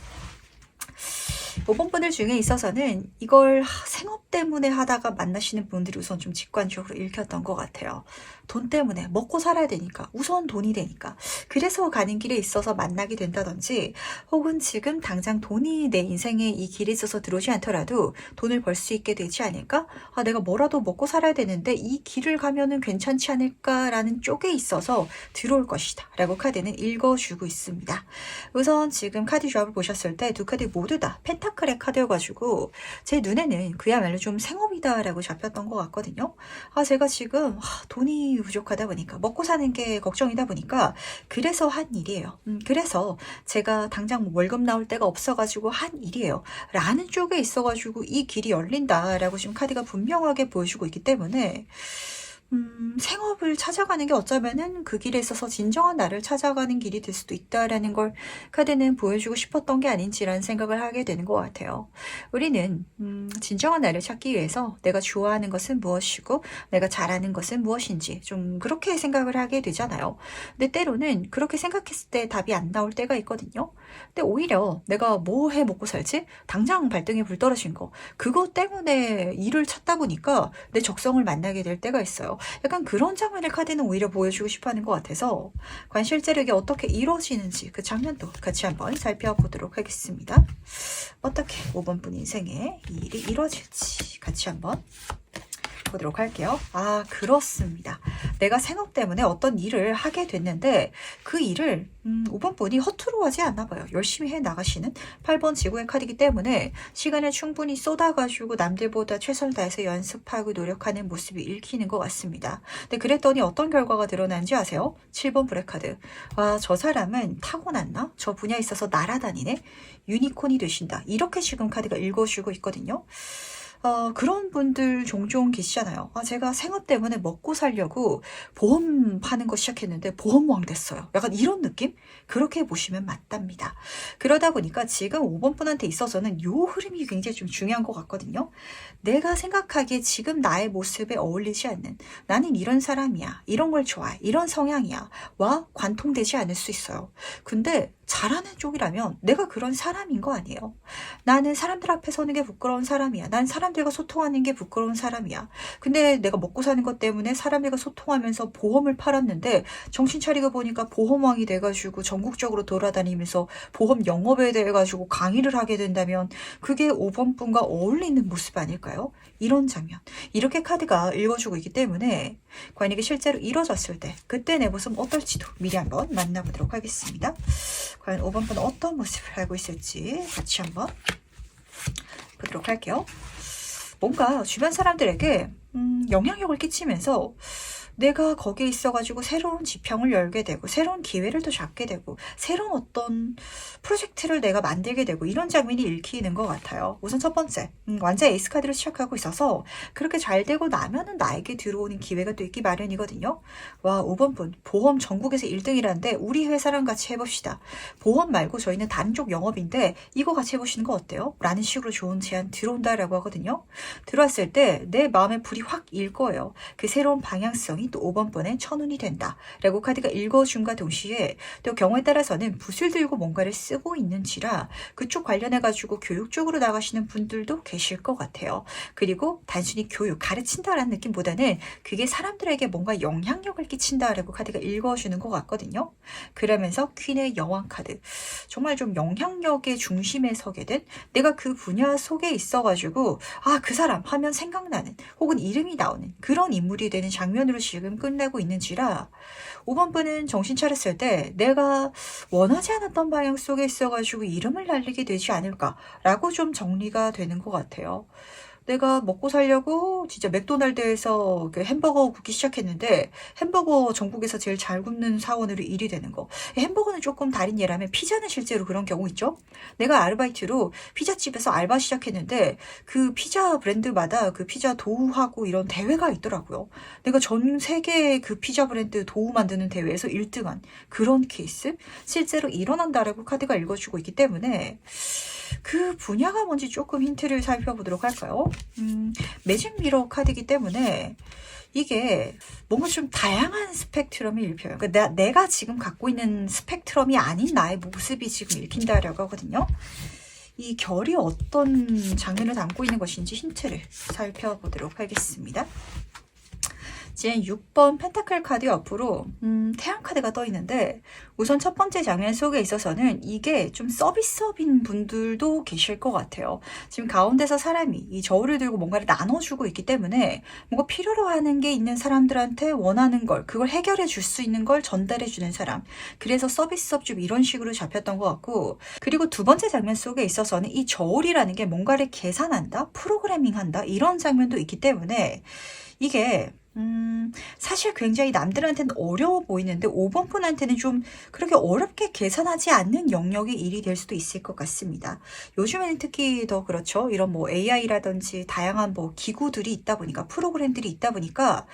5번 분들 중에 있어서는 이걸 생업 때문에 하다가 만나시는 분들이 우선 좀 직관적으로 읽혔던 것 같아요. 돈 때문에 먹고 살아야 되니까, 우선 돈이 되니까, 그래서 가는 길에 있어서 만나게 된다든지, 혹은 지금 당장 돈이 내 인생에 이 길에 있어서 들어오지 않더라도 돈을 벌 수 있게 되지 않을까? 아, 내가 뭐라도 먹고 살아야 되는데 이 길을 가면은 괜찮지 않을까라는 쪽에 있어서 들어올 것이다 라고 카드는 읽어주고 있습니다. 우선 지금 카드 조합을 보셨을 때 두 카드 모두 다 펜타클의 카드여가지고 제 눈에는 그야말로 좀 생업이다라고 잡혔던 것 같거든요. 아, 제가 지금 돈이 부족하다 보니까, 먹고 사는 게 걱정이다 보니까 그래서 한 일이에요. 그래서 제가 당장 월급 나올 데가 없어가지고 한 일이에요 라는 쪽에 있어가지고 이 길이 열린다라고 지금 카드가 분명하게 보여주고 있기 때문에 생업을 찾아가는 게 어쩌면은 그 길에 있어서 진정한 나를 찾아가는 길이 될 수도 있다라는 걸 카드는 보여주고 싶었던 게 아닌지라는 생각을 하게 되는 것 같아요. 우리는 진정한 나를 찾기 위해서 내가 좋아하는 것은 무엇이고 내가 잘하는 것은 무엇인지 좀 그렇게 생각을 하게 되잖아요. 근데 때로는 그렇게 생각했을 때 답이 안 나올 때가 있거든요. 근데 오히려 내가 뭐 해 먹고 살지? 당장 발등에 불 떨어진 거, 그것 때문에 일을 찾다 보니까 내 적성을 만나게 될 때가 있어요. 약간 그런 장면을 카드는 오히려 보여주고 싶어하는 것 같아서 과연 실제로 이게 어떻게 이루어지는지 그 장면도 같이 한번 살펴보도록 하겠습니다. 어떻게 5번 분 인생에 이 일이 이루어질지 같이 한번 보도록 할게요. 아, 그렇습니다. 내가 생업 때문에 어떤 일을 하게 됐는데 그 일을 5번 분이 허투루 하지 않나 봐요. 열심히 해 나가시는 8번 지구의 카드이기 때문에 시간을 충분히 쏟아가지고 남들보다 최선을 다해서 연습하고 노력하는 모습이 읽히는 것 같습니다. 근데 그랬더니 어떤 결과가 드러난지 아세요? 7번 불의 카드. 와, 저 사람은 타고났나? 저 분야에 있어서 날아다니네? 유니콘이 되신다. 이렇게 지금 카드가 읽어주고 있거든요. 그런 분들 종종 계시잖아요. 제가 생업 때문에 먹고 살려고 보험 파는 거 시작했는데 보험왕 됐어요. 약간 이런 느낌? 그렇게 보시면 맞답니다. 그러다 보니까 지금 5번 분한테 있어서는 요 흐름이 굉장히 좀 중요한 것 같거든요. 내가 생각하기에 지금 나의 모습에 어울리지 않는, 나는 이런 사람이야, 이런 걸 좋아해, 이런 성향이야 와 관통되지 않을 수 있어요. 근데 잘하는 쪽이라면 내가 그런 사람인 거 아니에요. 나는 사람들 앞에 서는 게 부끄러운 사람이야. 난 사람들과 소통하는 게 부끄러운 사람이야. 근데 내가 먹고 사는 것 때문에 사람들과 소통하면서 보험을 팔았는데 정신 차리고 보니까 보험왕이 돼가지고 전국적으로 돌아다니면서 보험 영업에 대해 가지고 강의를 하게 된다면 그게 5번 분과 어울리는 모습 아닐까요? 이런 장면. 이렇게 카드가 읽어주고 있기 때문에 과연 이게 실제로 이루어졌을 때 그때 내 모습은 어떨지도 미리 한번 만나보도록 하겠습니다. 과연 5번 분은 어떤 모습을 알고 있을지 같이 한번 보도록 할게요. 뭔가 주변 사람들에게 영향력을 끼치면서 내가 거기에 있어가지고 새로운 지평을 열게 되고 새로운 기회를 또 잡게 되고 새로운 어떤 프로젝트를 내가 만들게 되고 이런 장면이 읽히는 것 같아요. 우선 첫 번째, 완전 에이스 카드로 시작하고 있어서 그렇게 잘 되고 나면은 나에게 들어오는 기회가 또 있기 마련이거든요. 와, 5번 분 보험 전국에서 1등이라는데 우리 회사랑 같이 해봅시다. 보험 말고 저희는 단쪽 영업인데 이거 같이 해보시는 거 어때요? 라는 식으로 좋은 제안 들어온다라고 하거든요. 들어왔을 때 내 마음에 불이 확 일 거예요. 그 새로운 방향성이 또 5번 번에 천운이 된다 라고 카드가 읽어준과 동시에 또 경우에 따라서는 붓을 들고 뭔가를 쓰고 있는지라 그쪽 관련해 가지고 교육 쪽으로 나가시는 분들도 계실 것 같아요. 그리고 단순히 교육 가르친다라는 느낌보다는 그게 사람들에게 뭔가 영향력을 끼친다라고 카드가 읽어주는 것 같거든요. 그러면서 퀸의 여왕 카드, 정말 좀 영향력의 중심에 서게 된, 내가 그 분야 속에 있어 가지고 그 사람 하면 생각나는 혹은 이름이 나오는 그런 인물이 되는 장면으로 지금 끝내고 있는지라 5번 분은 정신 차렸을 때 내가 원하지 않았던 방향 속에 있어가지고 이름을 날리게 되지 않을까라고 좀 정리가 되는 것 같아요. 내가 먹고 살려고 진짜 맥도날드에서 그 햄버거 굽기 시작했는데 햄버거 전국에서 제일 잘 굽는 사원으로 1위 되는 거. 햄버거는 조금 다른 예라면 피자는 실제로 그런 경우 있죠. 내가 아르바이트로 피자집에서 알바 시작했는데 그 피자 브랜드마다 그 피자 도우하고 이런 대회가 있더라고요. 내가 전 세계 그 피자 브랜드 도우 만드는 대회에서 1등한 그런 케이스 실제로 일어난다라고 카드가 읽어주고 있기 때문에 그 분야가 뭔지 조금 힌트를 살펴보도록 할까요? 매직 미러 카드이기 때문에 이게 뭔가 좀 다양한 스펙트럼이 읽혀요. 그러니까 내가 지금 갖고 있는 스펙트럼이 아닌 나의 모습이 지금 읽힌다라고 하거든요. 이 결이 어떤 장면을 담고 있는 것인지 힌트를 살펴보도록 하겠습니다. 지금 6번 펜타클 카드 옆으로 태양 카드가 떠 있는데 우선 첫 번째 장면 속에 있어서는 이게 좀 서비스업인 분들도 계실 것 같아요. 지금 가운데서 사람이 이 저울을 들고 뭔가를 나눠주고 있기 때문에 뭔가 필요로 하는 게 있는 사람들한테 원하는 걸, 그걸 해결해 줄 수 있는 걸 전달해 주는 사람. 그래서 서비스업 좀 이런 식으로 잡혔던 것 같고, 그리고 두 번째 장면 속에 있어서는 이 저울이라는 게 뭔가를 계산한다, 프로그래밍한다 이런 장면도 있기 때문에 이게 사실 굉장히 남들한테는 어려워 보이는데 5번 분한테는 좀 그렇게 어렵게 계산하지 않는 영역의 일이 될 수도 있을 것 같습니다. 요즘에는 특히 더 그렇죠. 이런 뭐 AI라든지 다양한 뭐 기구들이 있다 보니까, 프로그램들이 있다 보니까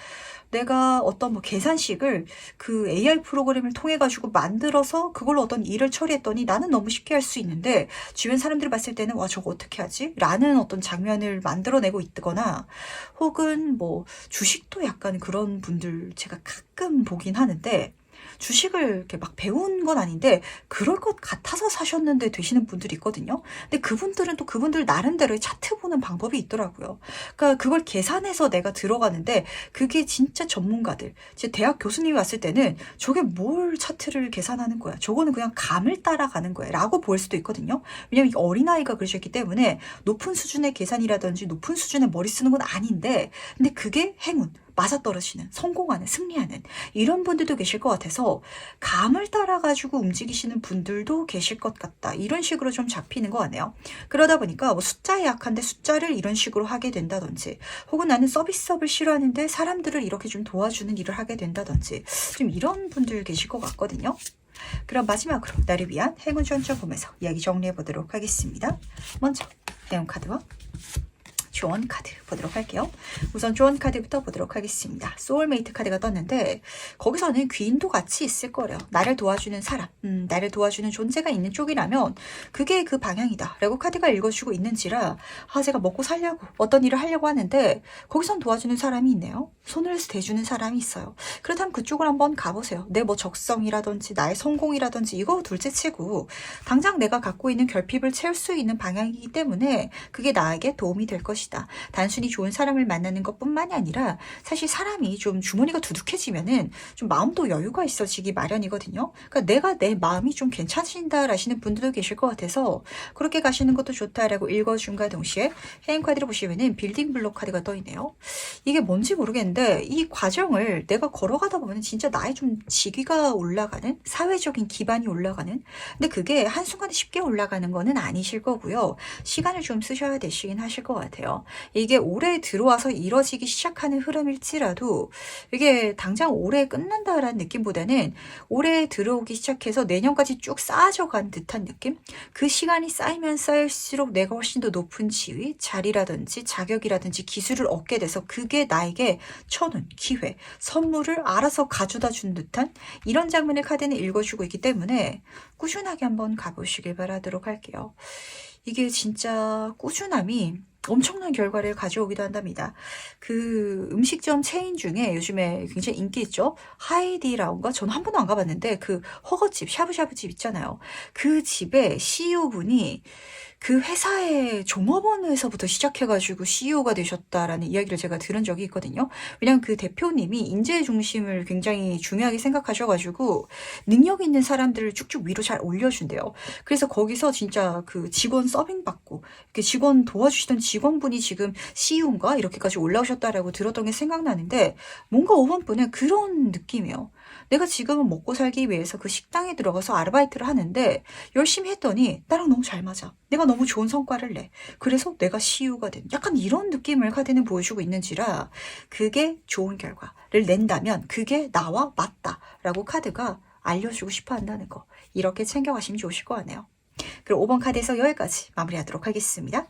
내가 어떤 뭐 계산식을 그 AI 프로그램을 통해 가지고 만들어서 그걸로 어떤 일을 처리했더니 나는 너무 쉽게 할 수 있는데 주변 사람들 봤을 때는 와, 저거 어떻게 하지? 라는 어떤 장면을 만들어내고 있거나, 혹은 뭐 주식도 약간 그런 분들 제가 가끔 보긴 하는데, 주식을 이렇게 막 배운 건 아닌데 그럴 것 같아서 사셨는데 되시는 분들이 있거든요. 근데 그분들은 또 그분들 나름대로의 차트 보는 방법이 있더라고요. 그러니까 그걸 계산해서 내가 들어가는데 그게 진짜 전문가들, 제 대학 교수님이 왔을 때는 저게 뭘 차트를 계산하는 거야, 저거는 그냥 감을 따라가는 거야 라고 볼 수도 있거든요. 왜냐면 어린아이가 그러셨기 때문에 높은 수준의 계산이라든지 높은 수준의 머리 쓰는 건 아닌데, 근데 그게 행운, 맞아떨어지는, 성공하는, 승리하는 이런 분들도 계실 것 같아서 감을 따라가지고 움직이시는 분들도 계실 것 같다, 이런 식으로 좀 잡히는 것 같네요. 그러다 보니까 뭐 숫자에 약한데 숫자를 이런 식으로 하게 된다든지, 혹은 나는 서비스업을 싫어하는데 사람들을 이렇게 좀 도와주는 일을 하게 된다든지, 좀 이런 분들 계실 것 같거든요. 그럼 마지막으로 나를 위한 행운 전점 보면서 이야기 정리해 보도록 하겠습니다. 먼저 행운 카드와 조언 카드 보도록 할게요. 우선 조언 카드부터 보도록 하겠습니다. 소울메이트 카드가 떴는데 거기서는 귀인도 같이 있을 거래요. 나를 도와주는 사람, 나를 도와주는 존재가 있는 쪽이라면 그게 그 방향이다 라고 카드가 읽어주고 있는지라 제가 먹고 살려고 어떤 일을 하려고 하는데 거기선 도와주는 사람이 있네요. 손을 대주는 사람이 있어요. 그렇다면 그쪽을 한번 가보세요. 내 뭐 적성이라든지 나의 성공이라든지 이거 둘째치고 당장 내가 갖고 있는 결핍을 채울 수 있는 방향이기 때문에 그게 나에게 도움이 될 것이다. 단순히 좋은 사람을 만나는 것뿐만이 아니라 사실 사람이 좀 주머니가 두둑해지면은 좀 마음도 여유가 있어지기 마련이거든요. 그러니까 내가 내 마음이 좀 괜찮아진다라시는 분들도 계실 것 같아서 그렇게 가시는 것도 좋다라고 읽어준과 동시에 해인 카드를 보시면은 빌딩 블록 카드가 떠 있네요. 이게 뭔지 모르겠는데 이 과정을 내가 걸어가다 보면 진짜 나의 좀 직위가 올라가는 사회적인 기반이 올라가는 근데 그게 한순간에 쉽게 올라가는 거는 아니실 거고요. 시간을 좀 쓰셔야 되시긴 하실 것 같아요. 이게 올해 들어와서 이뤄지기 시작하는 흐름일지라도 이게 당장 올해 끝난다라는 느낌보다는 올해 들어오기 시작해서 내년까지 쭉 쌓아져 간 듯한 느낌? 그 시간이 쌓이면 쌓일수록 내가 훨씬 더 높은 지위, 자리라든지 자격이라든지 기술을 얻게 돼서 그게 나에게 천운, 기회, 선물을 알아서 가져다 준 듯한 이런 장면을 카드는 읽어주고 있기 때문에 꾸준하게 한번 가보시길 바라도록 할게요. 이게 진짜 꾸준함이 엄청난 결과를 가져오기도 한답니다. 그 음식점 체인 중에 요즘에 굉장히 인기 있죠? 하이디라운가? 저는 한 번도 안 가봤는데 그 허거집, 샤브샤브집 있잖아요. 그 집의 CEO분이 그 회사의 종업원에서부터 시작해가지고 CEO가 되셨다라는 이야기를 제가 들은 적이 있거든요. 왜냐하면 그 대표님이 인재 중심을 굉장히 중요하게 생각하셔가지고 능력 있는 사람들을 쭉쭉 위로 잘 올려준대요. 그래서 거기서 진짜 그 직원 서빙 받고 이렇게 직원 도와주시던 직원분이 지금 CEO인가 이렇게까지 올라오셨다라고 들었던 게 생각나는데 뭔가 5번 분은 그런 느낌이에요. 내가 지금은 먹고 살기 위해서 그 식당에 들어가서 아르바이트를 하는데 열심히 했더니 나랑 너무 잘 맞아. 내가 너무 좋은 성과를 내. 그래서 내가 CEO가 된. 약간 이런 느낌을 카드는 보여주고 있는지라 그게 좋은 결과를 낸다면 그게 나와 맞다라고 카드가 알려주고 싶어 한다는 거. 이렇게 챙겨가시면 좋으실 것 같네요. 그럼 5번 카드에서 여기까지 마무리하도록 하겠습니다.